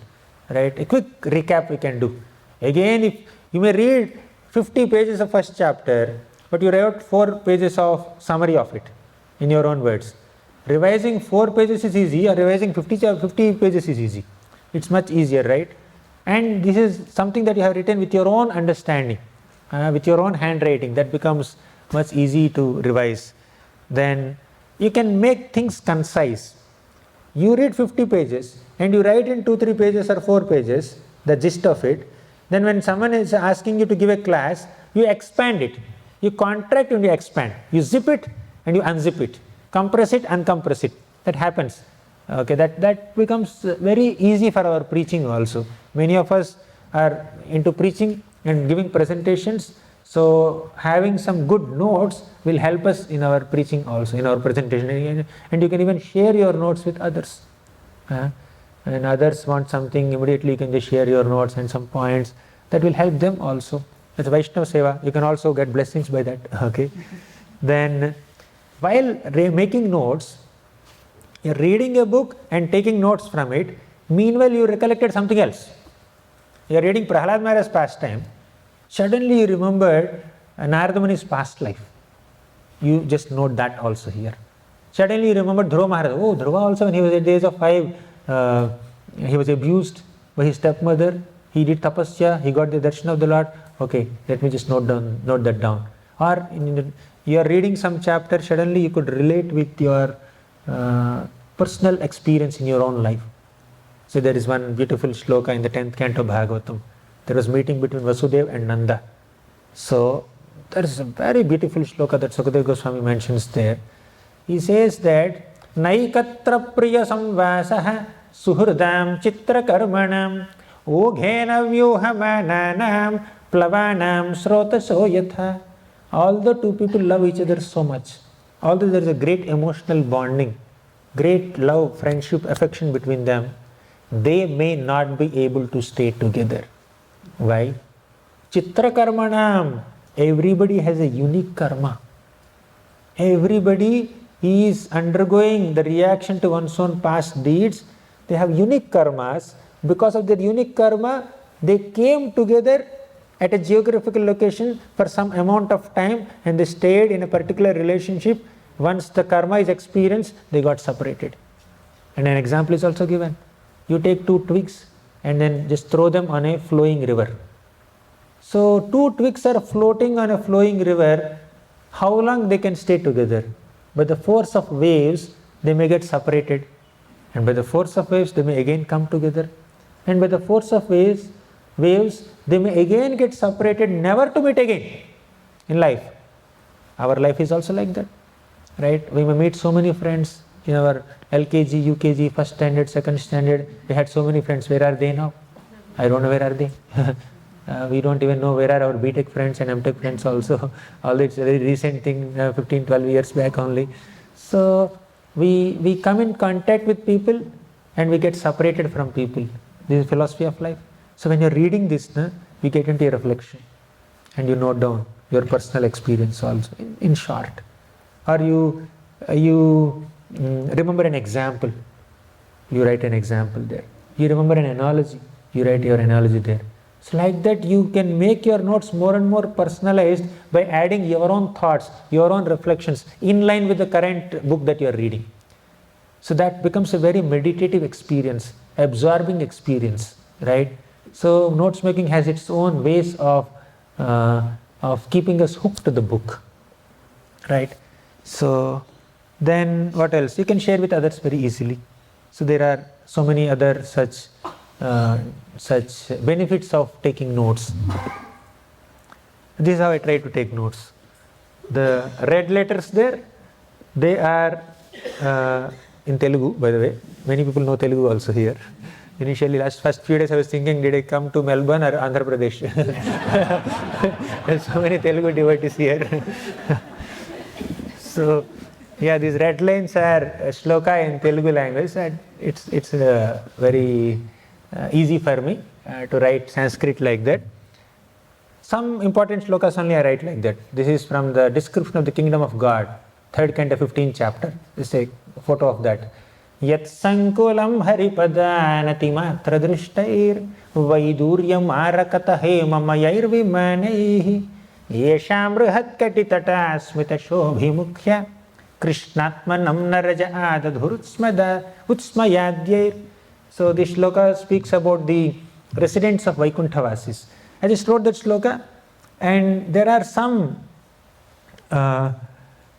right? A quick recap we can do. Again, if you may read 50 pages of first chapter, but you write 4 pages of summary of it in your own words. Revising 4 pages is easy, or revising 50 pages is easy. It's much easier, right? And this is something that you have written with your own understanding, with your own handwriting. That becomes much easy to revise. Then you can make things concise. You read 50 pages and you write in 2-3 pages or 4 pages the gist of it. Then when someone is asking you to give a class, you expand it. You contract and you expand. You zip it and you unzip it. Compress it, uncompress it. That happens. Okay, that becomes very easy for our preaching also. Many of us are into preaching and giving presentations. So having some good notes will help us in our preaching also, in our presentation. And you can even share your notes with others. And others want something, immediately you can just share your notes and some points. That will help them also. That's Vaishnava Seva. You can also get blessings by that. Okay. Then while making notes, you're reading a book and taking notes from it. Meanwhile, you recollected something else. You're reading Prahlad Maharaja's pastime. Suddenly you remembered Narada Muni's past life. You just note that also here. Suddenly you remembered Dhruva Maharaj. Oh, Dhruva also, when he was at the age of 5, he was abused by his stepmother. He did tapasya. He got the darshan of the Lord. Okay, let me just note that down. Or you are reading some chapter. Suddenly you could relate with your personal experience in your own life. So there is one beautiful shloka in the 10th canto of Bhagavatam. There was meeting between Vasudeva and Nanda. So there is a very beautiful shloka that Sukadeva Goswami mentions there. He says that Naikatra priya samvasaha suhurdam chitra karmanam oghena vyuha mananam plavanam srotaso yatha. Although two people love each other so much, although there is a great emotional bonding, great love, friendship, affection between them, they may not be able to stay together. Why? Chitra karmanam. Everybody has a unique karma. Everybody is undergoing the reaction to one's own past deeds. They have unique karmas. Because of their unique karma, they came together at a geographical location for some amount of time and they stayed in a particular relationship. Once the karma is experienced, they got separated. And an example is also given. You take 2 twigs and then just throw them on a flowing river. So 2 twigs are floating on a flowing river. How long they can stay together? By the force of waves, they may get separated. And by the force of waves, they may again come together. And by the force of waves, they may again get separated, never to meet again in life. Our life is also like that, right? We may meet so many friends in our LKG, UKG, first standard, second standard. We had so many friends. Where are they now? I don't know where are they. We don't even know where are our BTech friends and MTech friends also. Although it's a very recent thing, 15, 12 years back only. So we come in contact with people and we get separated from people. This is philosophy of life. So when you're reading this, you get into a reflection. and you note down your personal experience also in short. Or you remember an example, you write an example there. You remember an analogy, you write your analogy there. So like that you can make your notes more and more personalized by adding your own thoughts, your own reflections in line with the current book that you are reading. So that becomes a very meditative experience, absorbing experience, right? So notes making has its own ways of keeping us hooked to the book, right? So then what else? You can share with others very easily. So there are so many other such benefits of taking notes. This is how I try to take notes. The red letters there, they are in Telugu, by the way. Many people know Telugu also here. Initially, first few days I was thinking, did I come to Melbourne or Andhra Pradesh? There's so many Telugu devotees here. So, yeah, these red lines are shloka in Telugu language. And it's very easy for me to write Sanskrit like that. Some important shlokas only I write like that. This is from the description of the kingdom of God, 3rd canto, 15th chapter. This is a photo of that. Yat sankulam haripadanati matra drishtair vaiduryam arakata hemamayair vimanaihi yesham brihat katitata smita shobhimukhya krishnatmanam naraja adadhurutsmada utsmayadyair. So this shloka speaks about the residents of Vaikuntha-vasis. I just wrote that shloka, and there are some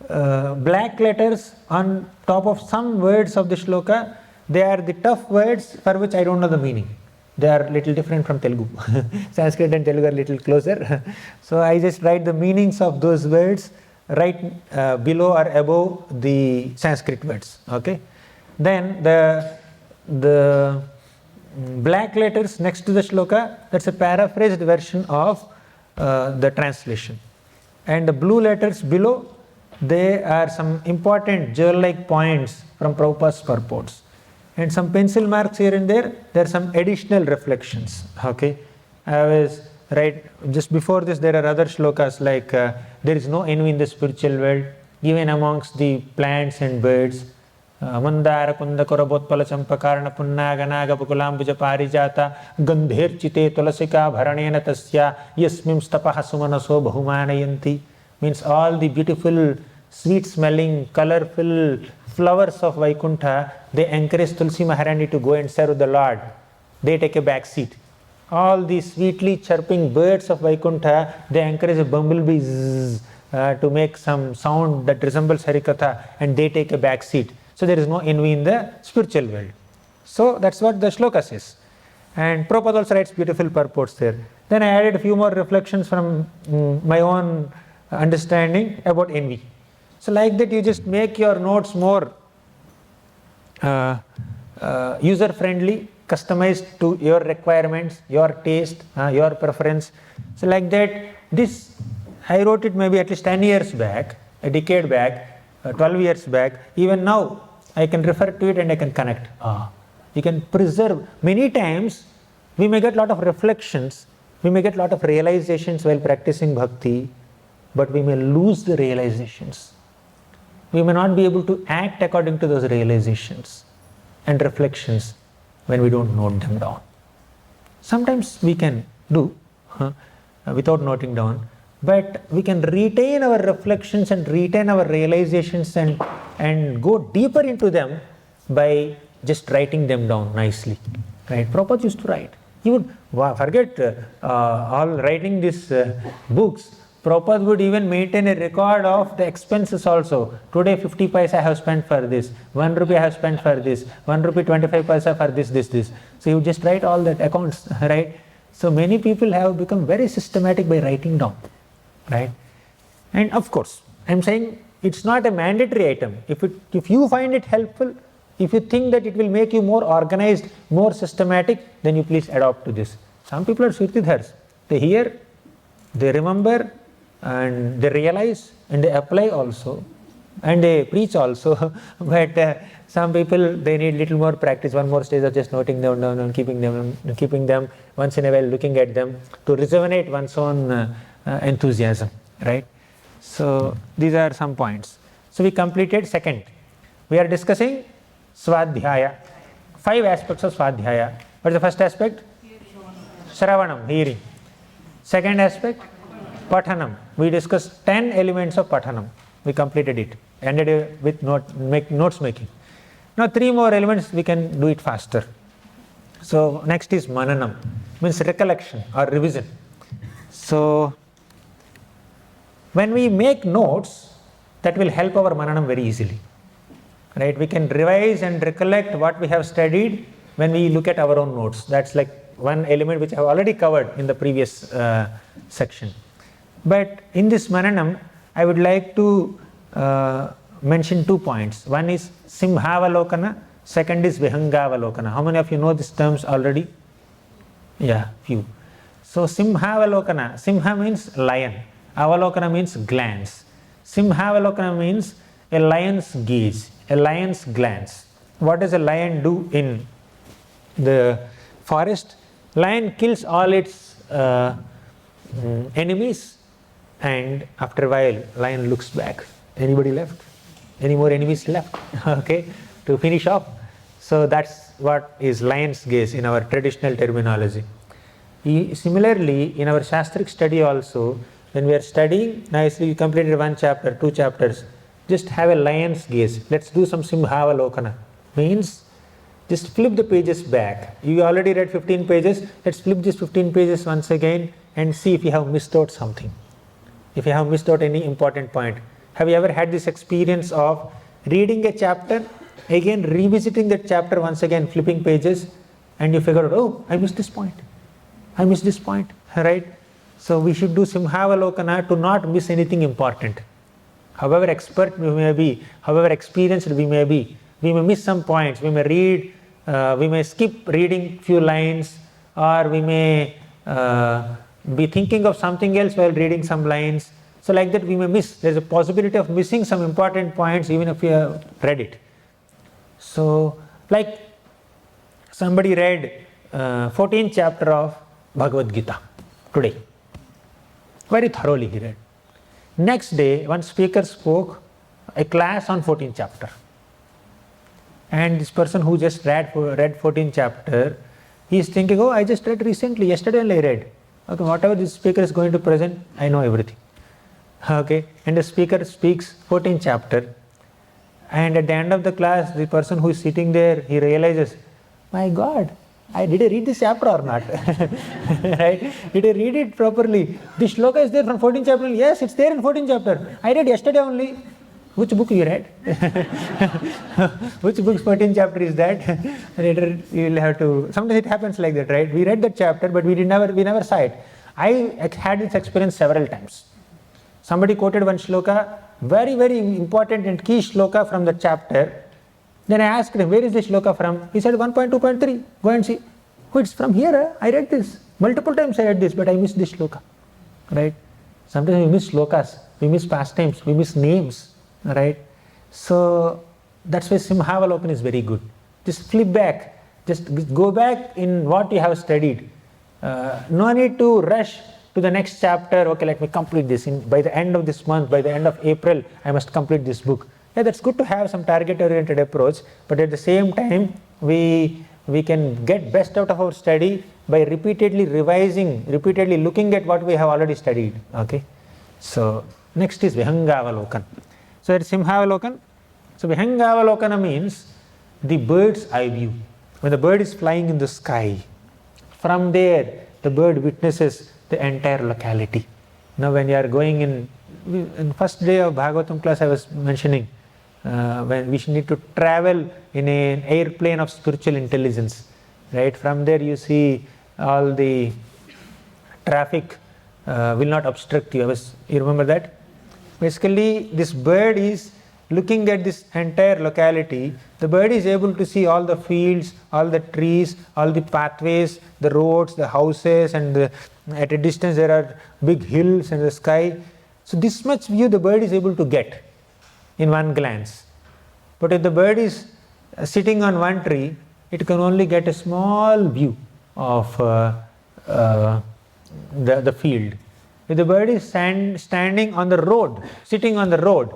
black letters on top of some words of the shloka. They are the tough words for which I don't know the meaning. They are little different from Telugu. Sanskrit and Telugu are little closer. So I just write the meanings of those words right below or above the Sanskrit words. Okay. Then the black letters next to the shloka, that's a paraphrased version of the translation. And the blue letters below, they are some important jewel-like points from Prabhupada's purports. And some pencil marks here and there are some additional reflections. Okay, I was right just before this. There are other shlokas like there is no envy in the spiritual world, even amongst the plants and birds. Mandara kunda korabotpala champakarana punnaga naga pukulambuja parijata gandher chite tulasika bharanena tasya yasmim stapaha sumanaso bahumanayanti. Means all the beautiful, sweet smelling, colorful flowers of Vaikuntha, they encourage Tulsi Maharani to go and serve the Lord. They take a back seat. All the sweetly chirping birds of Vaikuntha, they encourage a bumblebee to make some sound that resembles Harikatha, and they take a back seat. So there is no envy in the spiritual world. So that's what the shloka says. And Prabhupada also writes beautiful purports there. Then I added a few more reflections from my own understanding about envy. So like that you just make your notes more user-friendly, customized to your requirements, your taste, your preference. So like that, this I wrote it maybe at least 10 years back, a decade back, 12 years back. Even now I can refer to it and I can connect. You can preserve. Many times we may get a lot of reflections, we may get a lot of realizations while practicing bhakti, but we may lose the realizations. We may not be able to act according to those realizations and reflections when we don't note them down. Sometimes we can do without noting down, but we can retain our reflections and retain our realizations and go deeper into them by just writing them down nicely. Right? Prabhupada used to write. He would forget all writing these books. Prabhupada would even maintain a record of the expenses also. Today 50 paisa I have spent for this, 1 rupee I have spent for this, 1 rupee 25 paisa for this. So he would just write all that accounts, right? So many people have become very systematic by writing down, right? And of course, I am saying it's not a mandatory item. If you find it helpful, if you think that it will make you more organized, more systematic, then you please adopt to this. Some people are Shruti-dhars. They hear, they remember, and they realize, and they apply also, and they preach also. But some people, they need little more practice, one more stage of just noting them down and keeping them once in a while, looking at them to rejuvenate one's own enthusiasm, right? So these are some points. So we completed second. We are discussing swadhyaya. 5 aspects of swadhyaya. What is the first aspect? Shravanam, hearing. Second aspect, Pathanam. We discussed 10 elements of Pathanam. We completed it. Ended with notes making. Now 3 more elements, we can do it faster. So next is Mananam, means recollection or revision. So when we make notes, that will help our Mananam very easily. Right? We can revise and recollect what we have studied when we look at our own notes. That's like one element which I have already covered in the previous section. But in this Mananam, I would like to mention 2 points. One is Simhavalokana, second is Vihangavalokana. How many of you know these terms already? Yeah, few. So Simhavalokana, Simha means lion, Avalokana means glance. Simhavalokana means a lion's gaze, a lion's glance. What does a lion do in the forest? Lion kills all its enemies, and after a while lion looks back. Anybody left? Any more enemies left? Okay, to finish off. So that's what is lion's gaze in our traditional terminology. Similarly, in our Shastric study also, when we are studying, nicely you completed 1 chapter, 2 chapters, just have a lion's gaze. Let's do some Simhavalokana. Means just flip the pages back. You already read 15 pages. Let's flip these 15 pages once again and see if you have missed out something. If you have missed out any important point. Have you ever had this experience of reading a chapter, again revisiting that chapter once again, flipping pages, and you figure out, oh, I missed this point. I missed this point, right? So we should do Simhavalokana to not miss anything important. However expert we may be, however experienced we may be, we may miss some points. We may read, we may skip reading few lines, or we may be thinking of something else while reading some lines. So like that we may miss. There is a possibility of missing some important points even if you have read it. So like somebody read 14th chapter of Bhagavad Gita today. Very thoroughly he read. Next day, one speaker spoke a class on 14th chapter. And this person who just read 14th chapter, he is thinking, oh, I just read recently, yesterday only I read. Okay, whatever this speaker is going to present, I know everything. Okay, and the speaker speaks 14th chapter. And at the end of the class, the person who is sitting there, he realizes, my God, did I read this chapter or not? Right? Did I read it properly? This shloka is there from 14th chapter. Yes, it's there in 14th chapter. I read yesterday only. Which book you read? Which book's 14th chapter is that? Later you will have to. Sometimes it happens like that, right? We read that chapter, but we never saw it. I had this experience several times. Somebody quoted one shloka, very, very important and key shloka from the chapter. Then I asked him, where is this shloka from? He said 1.2.3. Go and see. Oh, it's from here. I read this. Multiple times I read this, but I missed this shloka. Right? Sometimes we miss shlokas, we miss pastimes, we miss names. Right? So that's why Simhavalokana is very good. Just flip back. Just go back in what you have studied. No need to rush to the next chapter. Okay, let me complete this. By the end of this month, by the end of April, I must complete this book. Yeah, that's good to have some target-oriented approach, but at the same time, we can get best out of our study by repeatedly revising, repeatedly looking at what we have already studied. Okay, so next is Vihangavalokana. So it's Simhavalokana. So Vihangavalokana means the bird's eye view. When the bird is flying in the sky, from there the bird witnesses the entire locality. Now when you are going in first day of Bhagavatam class I was mentioning, when we need to travel in an airplane of spiritual intelligence, right? From there you see all the traffic will not obstruct you. You remember that? Basically, this bird is looking at this entire locality. The bird is able to see all the fields, all the trees, all the pathways, the roads, the houses, and at a distance there are big hills and the sky. So this much view the bird is able to get in one glance. But if the bird is sitting on one tree, it can only get a small view of the field. If the bird is standing on the road, sitting on the road,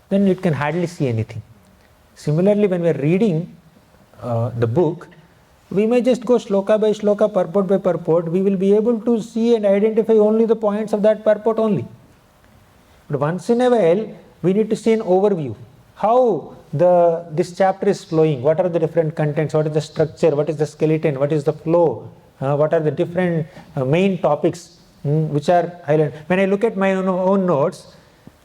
then it can hardly see anything. Similarly, when we are reading the book, we may just go shloka by shloka, purport by purport. We will be able to see and identify only the points of that purport only. But once in a while, we need to see an overview. How this chapter is flowing, what are the different contents, what is the structure, what is the skeleton, what is the flow, what are the different main topics which are highlighted. When I look at my own notes,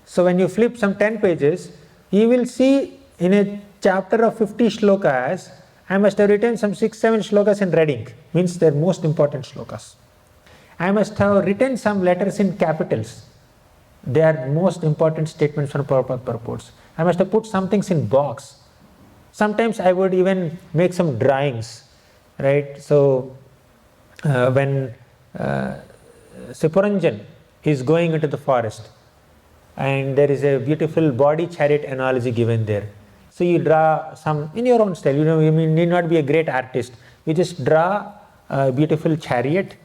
so when you flip some 10 pages, you will see in a chapter of 50 shlokas, I must have written some 6-7 shlokas in red ink, means they are most important shlokas. I must have written some letters in capitals. They are most important statements from purports. I must have put some things in box. Sometimes I would even make some drawings, right? So when Sipuranjan is going into the forest, and there is a beautiful body chariot analogy given there. So you draw some in your own style. You need not be a great artist. You just draw a beautiful chariot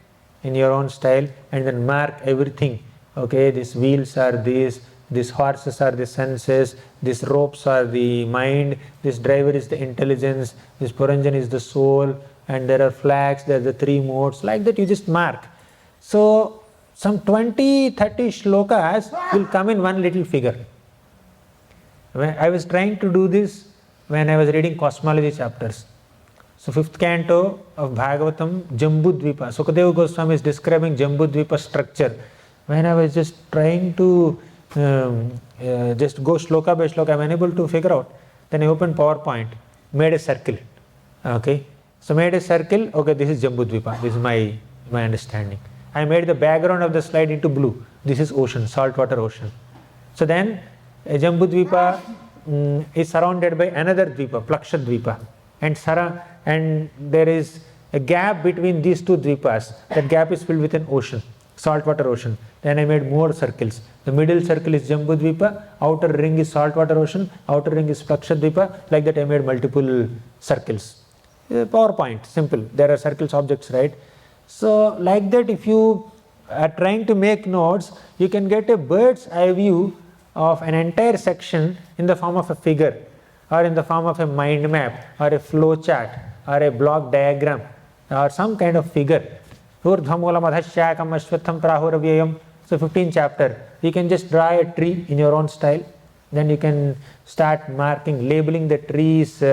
in your own style, and then mark everything. Okay, these wheels are these horses are the senses, these ropes are the mind, this driver is the intelligence, this Puranjan is the soul, and there are flags, there are the 3 modes. Like that you just mark. So some 20-30 shlokas will come in one little figure. I was trying to do this when I was reading cosmology chapters. So 5th canto of Bhagavatam, Jambudvipa. Sukadeva Goswami is describing Jambudvipa structure. When I was just trying to just go shloka by shloka, I'm unable to figure out. Then I opened PowerPoint, made a circle. Okay, so made a circle. Okay, this is Jambudvipa. This is my understanding. I made the background of the slide into blue. This is ocean, saltwater ocean. So then Jambudvipa is surrounded by another Dvipa, Plakshadvipa, and there is a gap between these 2 Dvipas. That gap is filled with an ocean, saltwater ocean. Then I made more circles. The middle circle is Jambudvipa, outer ring is saltwater ocean, outer ring is Plakshadvipa. Like that I made multiple circles. PowerPoint, simple. There are circles objects, right? So like that, if you are trying to make notes, you can get a bird's eye view of an entire section in the form of a figure, or in the form of a mind map, or a flow chart, or a block diagram, or some kind of figure. So 15th chapter, you can just draw a tree in your own style. Then you can start marking, labeling the trees,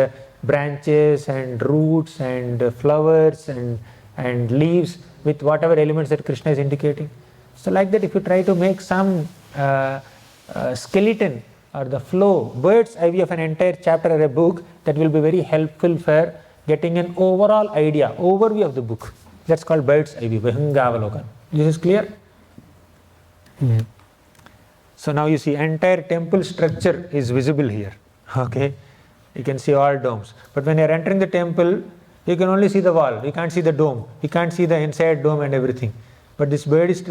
branches and roots and flowers and leaves with whatever elements that Krishna is indicating. So like that, if you try to make some skeleton or the flow, bird's eye view of an entire chapter or a book, that will be very helpful for getting an overall idea, overview of the book. That's called bird's eye view, Vihangavalokan. This is clear? So now you see entire temple structure is visible here. Okay, you can see all domes. But when you are entering the temple, you can only see the wall. You can't see the dome. You can't see the inside dome and everything. But this bird is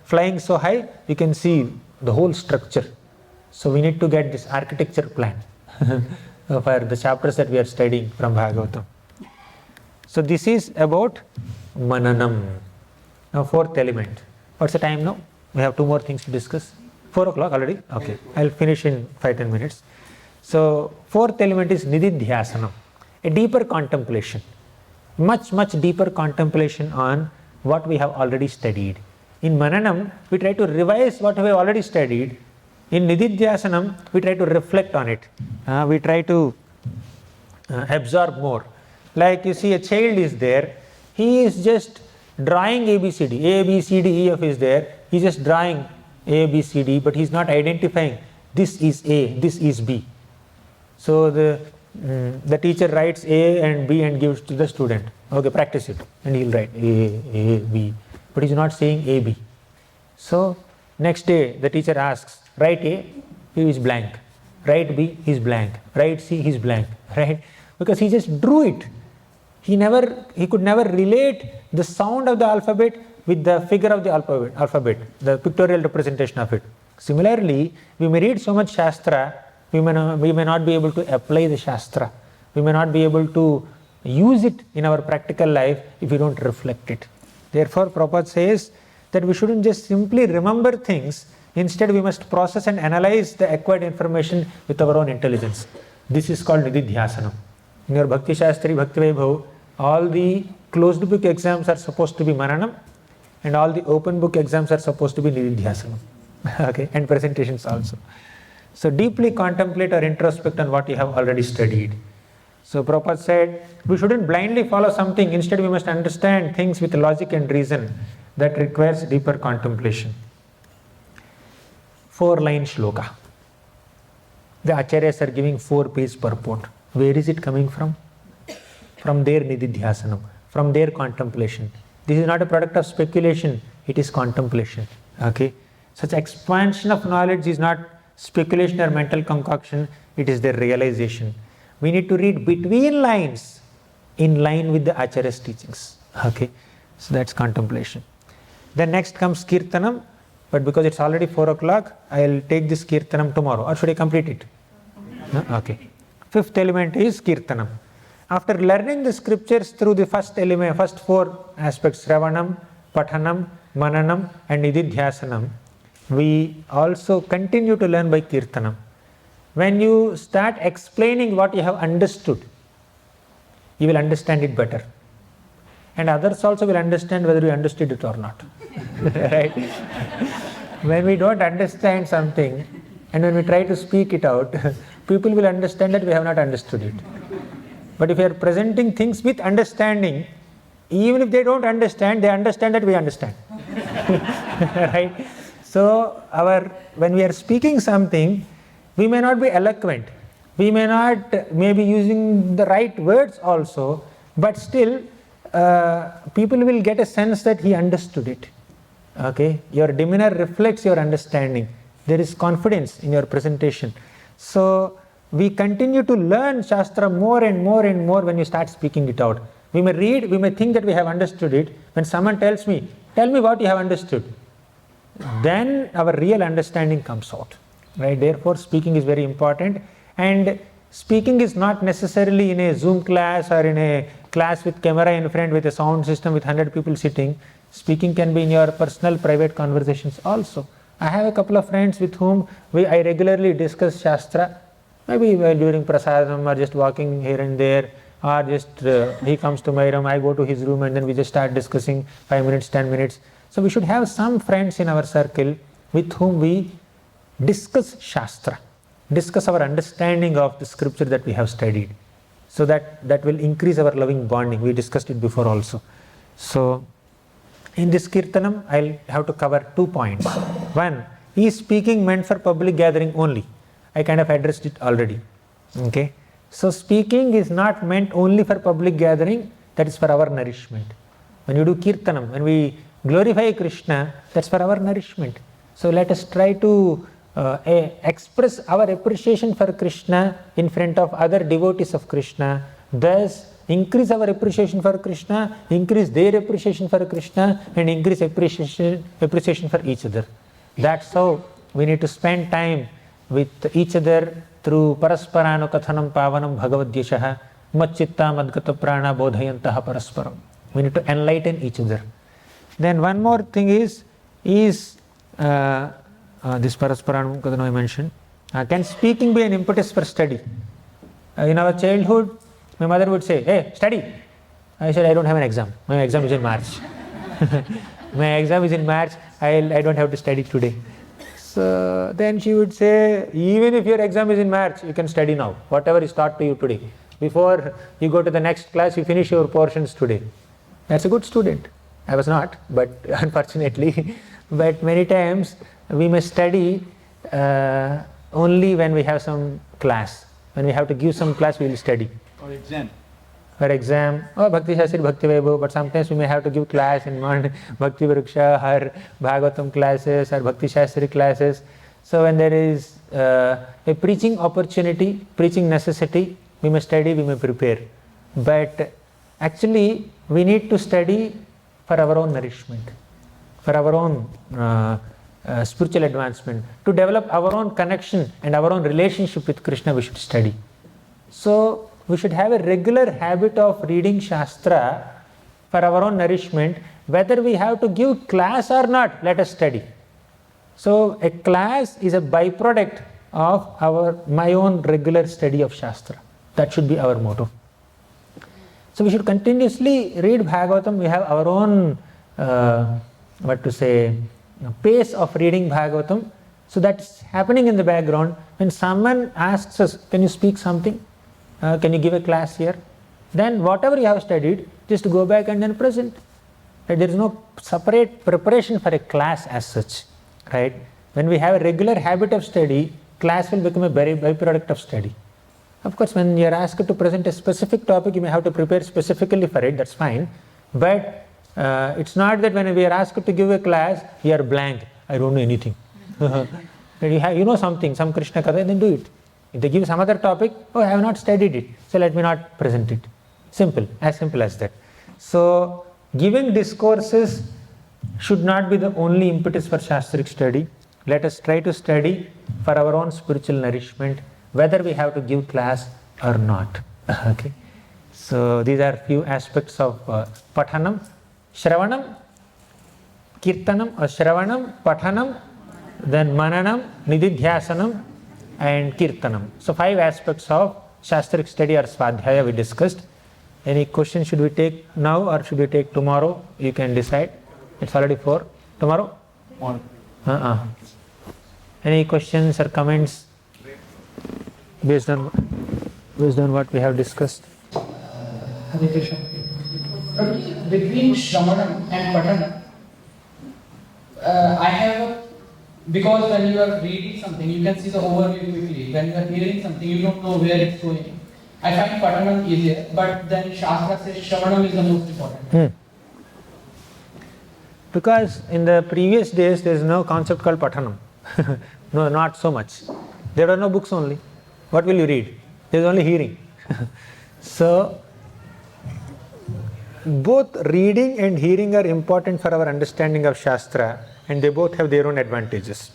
flying so high, you can see the whole structure. So we need to get this architecture plan for the chapters that we are studying from Bhagavatam. So this is about Mananam. Now 4th element. What's the time now? We have 2 more things to discuss. 4 o'clock already? Okay. I'll finish in 5-10 minutes. So 4th element is Nididhyasanam. A deeper contemplation. Much deeper contemplation on what we have already studied. In Mananam, we try to revise what we have already studied. In Nididhyasanam, we try to reflect on it. We try to absorb more. Like you see, a child is there. He is just drawing ABCD. A, B, C, D, E, F is there. He is just drawing A, B, C, D, but he is not identifying this is A, this is B. So the teacher writes A and B and gives to the student. Okay, practice it. And he will write A, B. But he is not saying A, B. So next day the teacher asks, write A, he is blank. Write B, he is blank. Write C, he is blank. Right? Because he just drew it. He could never relate the sound of the alphabet with the figure of the alphabet, the pictorial representation of it. Similarly, we may read so much Shastra, we may not be able to apply the Shastra. We may not be able to use it in our practical life if we don't reflect it. Therefore, Prabhupada says that we shouldn't just simply remember things. Instead, we must process and analyze the acquired information with our own intelligence. This is called Nididhyasanam. In your Bhakti Shastri, Bhakti Vaibhav, all the closed book exams are supposed to be Mananam, and all the open book exams are supposed to be Nididhyasanam. Okay, and presentations also. So deeply contemplate or introspect on what you have already studied. So Prabhupada said, we shouldn't blindly follow something. Instead, we must understand things with logic and reason. That requires deeper contemplation. 4-line shloka. The acharyas are giving 4-page purport. Where is it coming from? From their Nididhyasanam, from their contemplation. This is not a product of speculation, it is contemplation. Okay? Such expansion of knowledge is not speculation or mental concoction, it is their realization. We need to read between lines in line with the acharya's teachings. Okay? So that's contemplation. Then next comes Kirtanam, but because it's already 4 o'clock, I'll take this Kirtanam tomorrow. Or should I complete it? No? Okay. 5th element is Kirtanam. After learning the scriptures through the first 4 aspects, Shravanam, Pathanam, Mananam and Nididhyasanam, we also continue to learn by Kirtanam. When you start explaining what you have understood, you will understand it better. And others also will understand whether you understood it or not. Right? When we don't understand something and when we try to speak it out, people will understand that we have not understood it. But if we are presenting things with understanding, even if they don't understand, they understand that we understand. Right? So when we are speaking something, we may not be eloquent. We may not maybe using the right words also, but still people will get a sense that he understood it. Okay? Your demeanor reflects your understanding. There is confidence in your presentation. So we continue to learn Shastra more and more and more when you start speaking it out. We may read, we may think that we have understood it. When someone tells me, tell me what you have understood, then our real understanding comes out. Right? Therefore, speaking is very important. And speaking is not necessarily in a Zoom class or in a class with camera in front with a sound system with 100 people sitting. Speaking can be in your personal private conversations also. I have a couple of friends with whom I regularly discuss Shastra, maybe during prasadam or just walking here and there, or just he comes to my room, I go to his room and then we just start discussing 5 minutes, 10 minutes. So we should have some friends in our circle with whom we discuss Shastra, discuss our understanding of the scripture that we have studied. So that will increase our loving bonding. We discussed it before also. So in this Kirtanam, I'll have to cover 2 points. One, is speaking meant for public gathering only? I kind of addressed it already. Okay. So speaking is not meant only for public gathering, that is for our nourishment. When you do Kirtanam, when we glorify Krishna, that's for our nourishment. So let us try to express our appreciation for Krishna in front of other devotees of Krishna, thus increase our appreciation for Krishna, increase their appreciation for Krishna, and increase appreciation for each other. That's how we need to spend time with each other through parasparano kathanam pavanam bhagavadyashaha macchitta madgata prana bodhayantaha parasparam. We need to enlighten each other. Then one more thing is this parasparanam kathanam I mentioned. Can speaking be an impetus for study? In our childhood, my mother would say, hey, study. I said, I don't have an exam. My exam is in March. My exam is in March. I don't have to study today. So then she would say, even if your exam is in March, you can study now. Whatever is taught to you today. Before you go to the next class, you finish your portions today. That's a good student. I was not, but unfortunately. But many times we may study only when we have some class. When we have to give some class, we will study. Or exam. For exam, or Bhakti Shastri, Bhakti Vaibhav, but sometimes we may have to give class in Bhakti Vriksha or Bhagavatam classes or Bhakti Shastri classes. So when there is a preaching opportunity, preaching necessity, we may study, we may prepare. But actually, we need to study for our own nourishment, for our own spiritual advancement. To develop our own connection and our own relationship with Krishna, we should study. So we should have a regular habit of reading Shastra for our own nourishment, whether we have to give class or not, let us study. So a class is a byproduct of my own regular study of Shastra. That should be our motto. So we should continuously read Bhagavatam. We have our own, pace of reading Bhagavatam. So that's happening in the background. When someone asks us, can you speak something? Can you give a class here? Then whatever you have studied, just go back and then present. Right? There is no separate preparation for a class as such. Right? When we have a regular habit of study, class will become a very byproduct of study. Of course, when you are asked to present a specific topic, you may have to prepare specifically for it, that's fine. But it's not that when we are asked to give a class, you are blank, I don't know anything. You know something, some Krishna Katha, then do it. If they give some other topic, oh, I have not studied it, so let me not present it. Simple as that. So, giving discourses should not be the only impetus for Shastric study. Let us try to study for our own spiritual nourishment, whether we have to give class or not. Okay. So these are few aspects of Pathanam, Shravanam, Kirtanam, Shravanam, Pathanam, then Mananam, Nididhyasanam, and Kirtanam. So 5 aspects of Shastric study or swadhyaya we discussed. Any question should we take now or should we take tomorrow? You can decide. It's already 4. Tomorrow? Any questions or comments based on what we have discussed? Between Shravanam and Pathanam, because when you are reading something, you can see the overview quickly. When you are hearing something, you don't know where it's going. I find Pathanam easier, but then Shastra says Shravanam is the most important. Because in the previous days, there is no concept called Pathanam. No, not so much. There are no books only. What will you read? There is only hearing. So, both reading and hearing are important for our understanding of Shastra, and they both have their own advantages.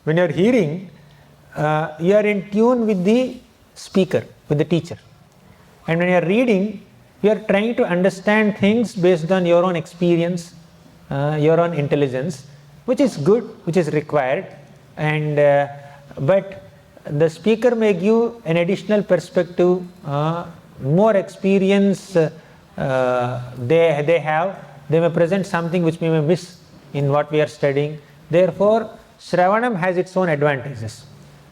When you are hearing, you are in tune with the speaker, with the teacher. And when you are reading, you are trying to understand things based on your own experience, your own intelligence, which is good, which is required. And but the speaker may give an additional perspective, more experience they have. They may present something which we may miss in what we are studying. Therefore, Shravanam has its own advantages.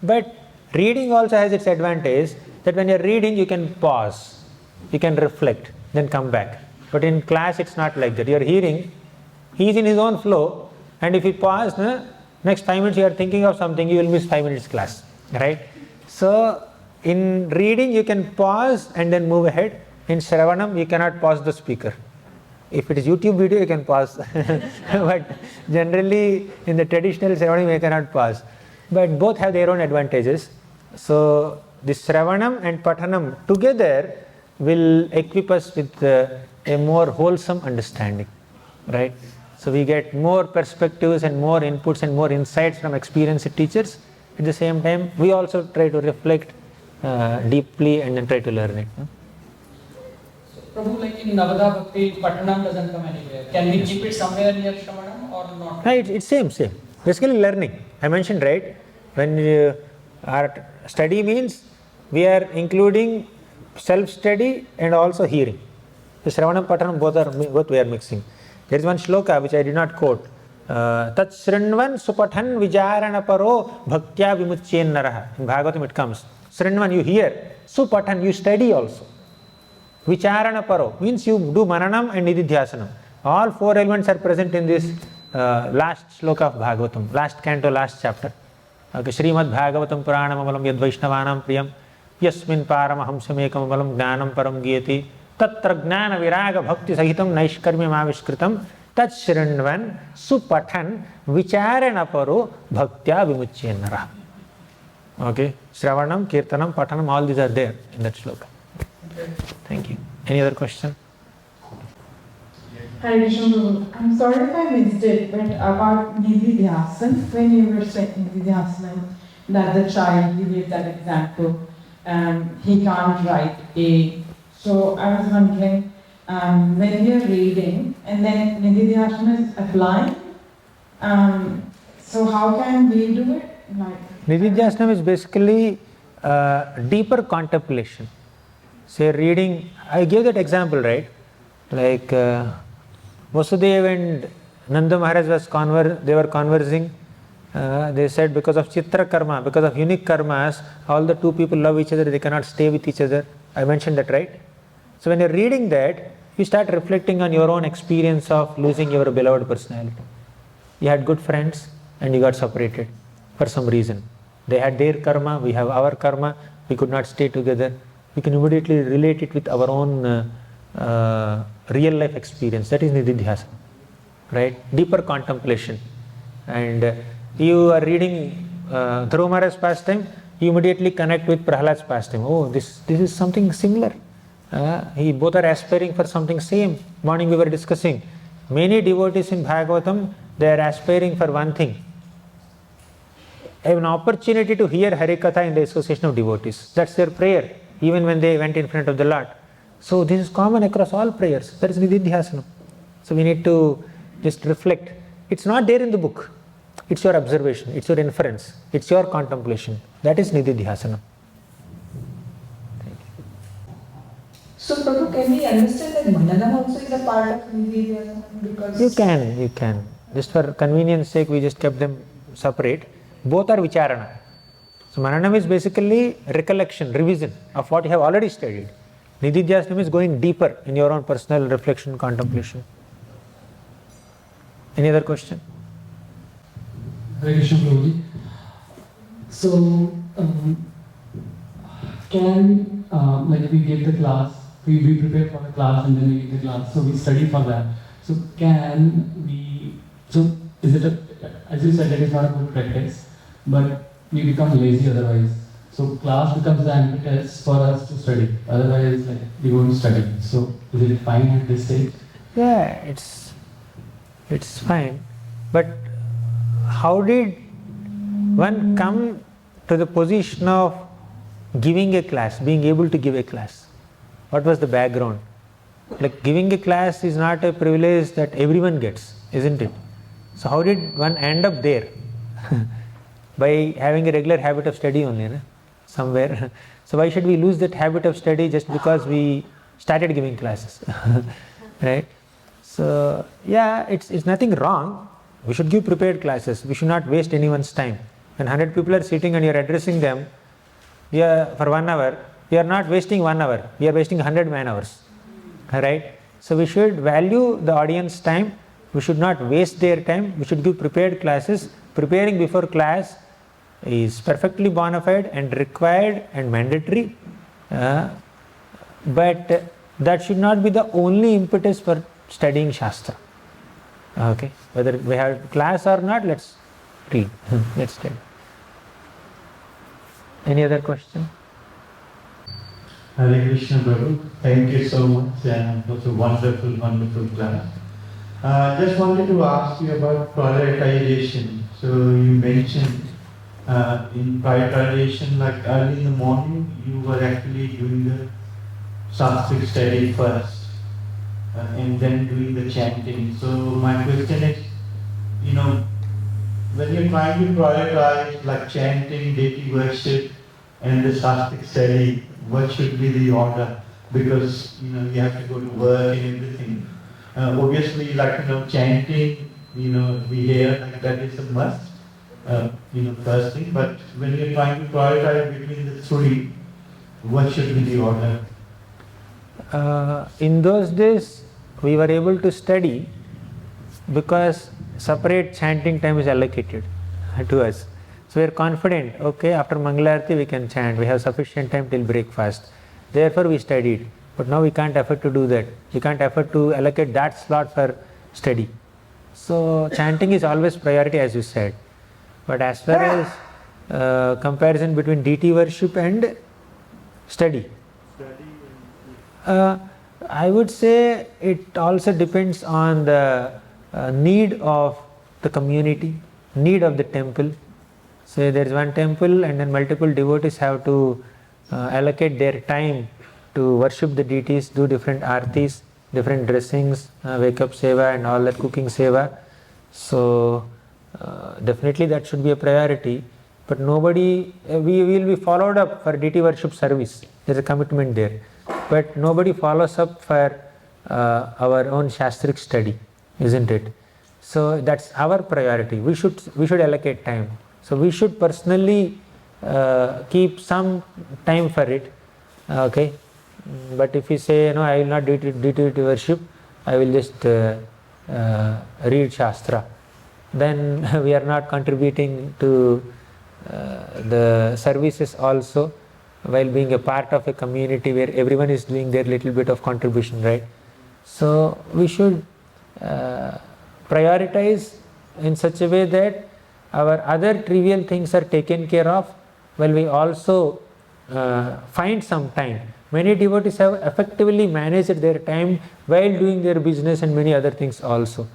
But reading also has its advantage, that when you are reading, you can pause, you can reflect, then come back. But in class, it's not like that. You are hearing, he is in his own flow, and if he pause, next 5 minutes you are thinking of something, you will miss 5 minutes class, right? So, in reading, you can pause and then move ahead. In Shravanam, you cannot pause the speaker. If it is YouTube video, you can pause. But generally, in the traditional Shravanam, you cannot pause. But both have their own advantages. So, this Shravanam and Pathanam together will equip us with a more wholesome understanding, right? So, we get more perspectives and more inputs and more insights from experienced teachers. At the same time, we also try to reflect deeply and then try to learn it. Prabhu, like in Navadha Bhakti, Pathanam doesn't come anywhere. Can we keep it somewhere near Shravanam or not? No, it's same. Basically learning. I mentioned, right? When our study means we are including self-study and also hearing. The Shravanam, Pathanam, both we are mixing. There is one shloka which I did not quote. Tat Shrinvan Supathan Vijarana Paro Bhaktya Vimuchyen Naraha. In Bhagavatam it comes. Shrinvan, you hear. Supathan, you study also. Vicharana Paro means you do Mananam and Nididhyasanam. All 4 elements are present in this last shloka of Bhagavatam, last canto, last chapter. Okay, Srimad Bhagavatam Puranam Amalam Yad Vaishnavanam Priyam Yasmin Paramahamsamekam Amalam Gnanam Param Giyati Tatra Gnana Viraga Bhakti Sahitam Naishkarmyam Avishkritam Tat Shrinvan Supathan Vicharana Paro Bhaktya Vimuchyen Naraha. Okay, Shravanam, Kirtanam, Pathanam, all these are there in that shloka. Thank you. Any other question? Hare Krishna. I'm sorry if I missed it, but about Nididhyasan, when you were saying Nididhyasanam, that the child, you gave that example, he can't write A. So I was wondering, when you're reading, and then Nididhyasana is applying. So how can we do it? Nididhyasanam is basically deeper contemplation. Say reading, I gave that example, right? Like Vasudeva and Nanda Maharaj they were conversing. They said because of Chitra Karma, because of unique karmas, all the two people love each other, they cannot stay with each other. I mentioned that, right? So when you're reading that, you start reflecting on your own experience of losing your beloved personality. You had good friends and you got separated for some reason. They had their karma, we have our karma, we could not stay together. We can immediately relate it with our own real life experience. That is Nididhyasana, right? Deeper contemplation. And you are reading Dhruva Maharaj's pastime, you immediately connect with Prahlad's pastime. Oh, this is something similar. Both are aspiring for something same. Morning we were discussing. Many devotees in Bhagavatam, they are aspiring for one thing. An opportunity to hear Harikatha in the association of devotees. That's their prayer, even when they went in front of the Lord. So this is common across all prayers. That is Nididhyasanam. So we need to just reflect. It's not there in the book. It's your observation, it's your inference, it's your contemplation. That is Nididhyasanam. So, Prabhu, can we understand that Mananam also is a part of Nididhyasanam? Because You can. Just for convenience sake, we just kept them separate. Both are Vicharana. So, Mananam is basically recollection, revision of what you have already studied. Nididhyasanam is going deeper in your own personal reflection, contemplation. Any other question? Hare Krishna Prabhuji. So, can like we give the class, we prepare for the class and then we give the class, so we study for that. So is it as you said, that is not a good practice, but we become lazy otherwise. So class becomes the impetus for us to study. Otherwise, like we won't study. So is it fine at this stage? Yeah, it's fine. But how did one come to the position of giving a class, being able to give a class? What was the background? Like giving a class is not a privilege that everyone gets, isn't it? So how did one end up there? By having a regular habit of study only, somewhere. So why should we lose that habit of study just because we started giving classes? Right? So yeah, it's nothing wrong. We should give prepared classes. We should not waste anyone's time. When 100 people are sitting and you are addressing them, for 1 hour, we are not wasting 1 hour. We are wasting 100 man hours. Right? So we should value the audience time. We should not waste their time. We should give prepared classes. Preparing before class is perfectly bona fide and required and mandatory. But that should not be the only impetus for studying Shastra. Okay, whether we have class or not, let's read, let's study. Any other question? Hare Krishna Prabhu, thank you so much, and it was a wonderful class. Just wanted to ask you about prioritization. So you mentioned in prioritization, like early in the morning, you were actually doing the Sanskrit study first. And then doing the chanting. So my question is, when you're trying to prioritize like chanting, deity worship, and the Sanskrit study, what should be the order? Because you have to go to work and everything. Obviously, chanting, we hear like that is a must. First thing. But when you're trying to prioritize between the three, what should be the order? In those days, we were able to study because separate chanting time is allocated to us. So we are confident, okay, after Mangalarti we can chant, we have sufficient time till breakfast. Therefore we studied. But now we can't afford to do that. We can't afford to allocate that slot for study. So chanting is always priority, as you said. But as far as comparison between deity worship and study, I would say it also depends on the need of the community, need of the temple. Say there is one temple and then multiple devotees have to allocate their time to worship the deities, do different artis. different dressings, wake up seva and all that cooking seva. So definitely that should be a priority. But nobody, we will be followed up for deity worship service. There is a commitment there. But nobody follows up for our own Shastric study, isn't it? So that's our priority. We should allocate time. So we should personally keep some time for it. Okay. But if you say, no, I will not do deity worship, I will just read Shastra, then we are not contributing to the services also, while being a part of a community where everyone is doing their little bit of contribution, right? So we should prioritize in such a way that our other trivial things are taken care of, while we also find some time. Many devotees have effectively managed their time while doing their business and many other things also.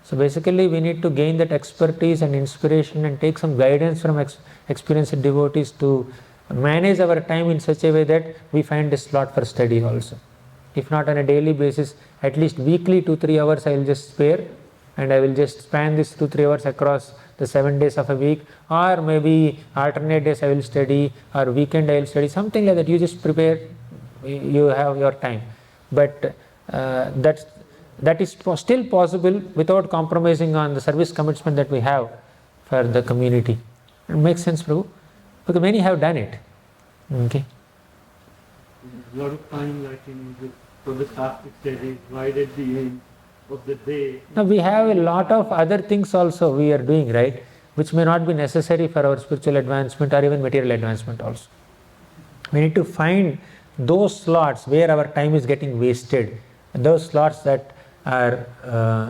So basically we need to gain that expertise and inspiration and take some guidance from experienced devotees to manage our time in such a way that we find a slot for study also. If not on a daily basis, at least weekly 2-3 hours I will just spare, and I will just span this 2-3 hours across the 7 days of a week, or maybe alternate days I will study, or weekend I will study, something like that. You just prepare, you have your time. But that is still possible without compromising on the service commitment that we have for the community. It makes sense, Prabhu? Because many have done it. Okay. A lot of time, like for the Shastric studies, right at the end of the day. Now we have a lot of other things also we are doing, right, which may not be necessary for our spiritual advancement or even material advancement also. We need to find those slots where our time is getting wasted, those slots that are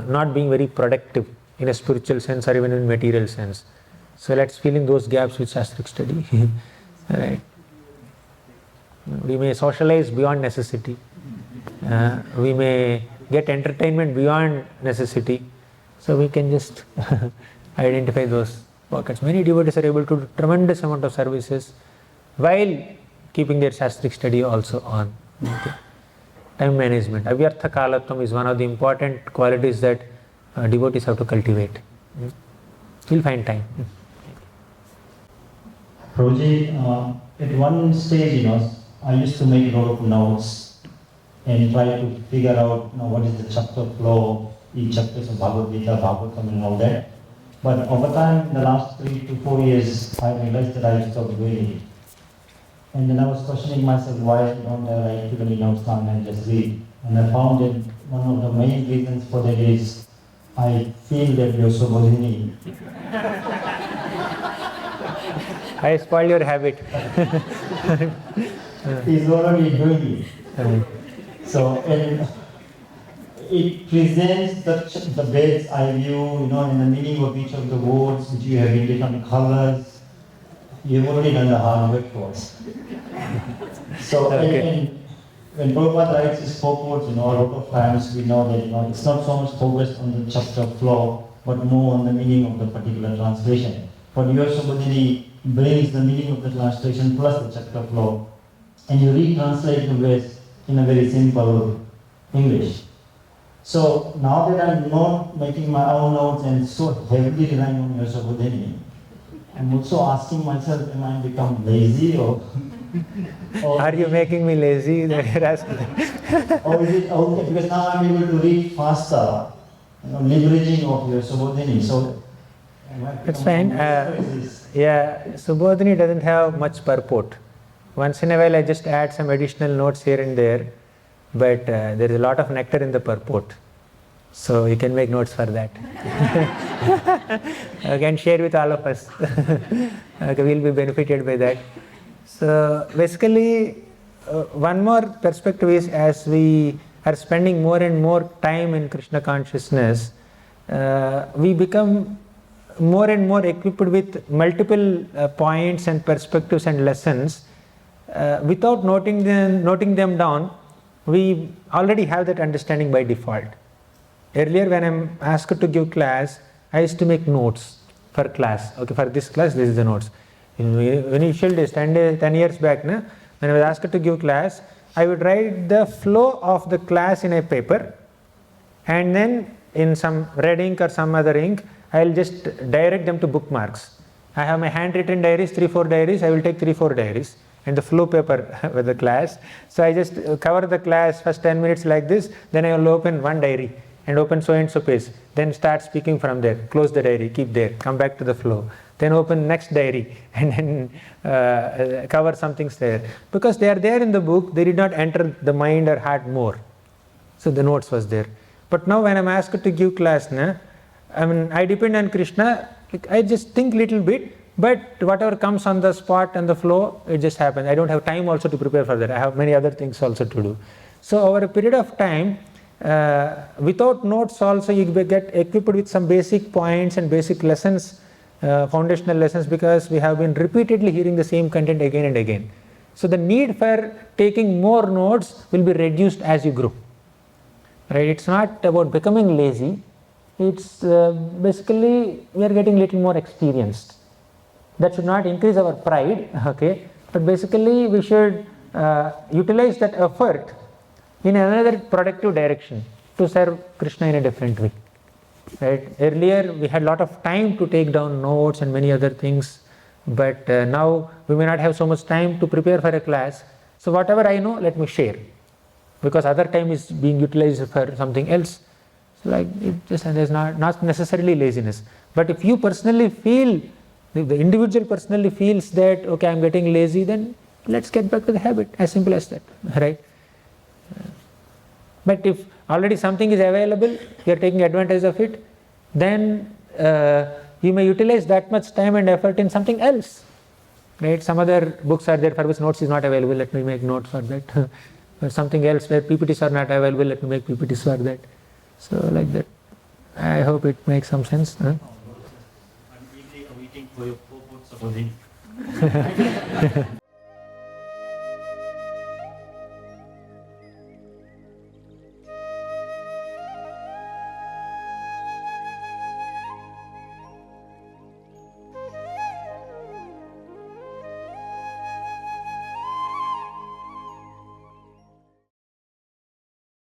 not being very productive in a spiritual sense or even in material sense. So let's fill in those gaps with Shastric study. Right. We may socialize beyond necessity. We may get entertainment beyond necessity. So we can just identify those pockets. Many devotees are able to do tremendous amount of services while keeping their Shastric study also on. Okay. Time management. Avyartha kalatvam is one of the important qualities that devotees have to cultivate. We'll find time. Prabhuji, at one stage, I used to make a lot of notes and try to figure out what is the chapter flow, each chapters of Bhagavad Gita, Bhagavatam and all that. But over time, in the last 3 to 4 years, I realized that I stopped doing it. And then I was questioning myself, why don't I write even notes down and just read? And I found that one of the main reasons for that is I feel that you're so bodhini. I spoil your habit. He's already doing it. So, and it presents the best I view, and the meaning of each of the words which you have in different colors. You've already done the hard work for us. So, okay. and when Prabhupada writes his purports, a lot of times we know that, it's not so much focused on the chapter flow, but more on the meaning of the particular translation. But your Subodhini brings the meaning of the translation plus the chapter flow, and you retranslate the verse in a very simple English. So now that I'm not making my own notes and so heavily relying on your Subodhini, I'm also asking myself, am I become lazy or Are you making me lazy? or is it okay? Because now I'm able to read faster, leveraging of your Subodhini. So that's fine. Yeah, Subodhini doesn't have much purport. Once in a while I just add some additional notes here and there, but there is a lot of nectar in the purport. So you can make notes for that. You can share with all of us. Okay, we'll be benefited by that. So basically, one more perspective is, as we are spending more and more time in Krishna consciousness, we become more and more equipped with multiple points and perspectives and lessons. Without noting them down, we already have that understanding by default. Earlier, when I'm asked to give class, I used to make notes for class. Okay, for this class, this is the notes. In initial days, 10 years back, when I was asked to give class, I would write the flow of the class in a paper, and then in some red ink or some other ink, I will just direct them to bookmarks. I have my handwritten diaries, 3-4 diaries, I will take 3-4 diaries and the flow paper with the class. So I just cover the class first 10 minutes like this, then I will open one diary and open so and so page, then start speaking from there, close the diary, keep there, come back to the flow, then open next diary and then cover some things there. Because they are there in the book, they did not enter the mind or heart more. So the notes was there. But now when I am asked to give class, I depend on Krishna, I just think little bit, but whatever comes on the spot and the flow, it just happens. I don't have time also to prepare for that. I have many other things also to do. So over a period of time, without notes also you get equipped with some basic points and basic lessons, foundational lessons, because we have been repeatedly hearing the same content again and again. So the need for taking more notes will be reduced as you grow. Right? It's not about becoming lazy. It's basically we are getting little more experienced. That should not increase our pride, okay? But basically we should utilize that effort in another productive direction to serve Krishna in a different way. Right? Earlier we had a lot of time to take down notes and many other things, but now we may not have so much time to prepare for a class. So whatever I know, let me share, because other time is being utilized for something else. So like it just, and there's not necessarily laziness. But if you personally feel, if the individual personally feels that okay, I'm getting lazy, then let's get back to the habit. As simple as that, right? But if already something is available, you are taking advantage of it, then you may utilize that much time and effort in something else. Right? Some other books are there for which notes is not available. Let me make notes for that. Or something else where PPTs are not available. Let me make PPTs for that. So like that. I hope it makes some sense. Huh? I'm eagerly awaiting for your purports about it.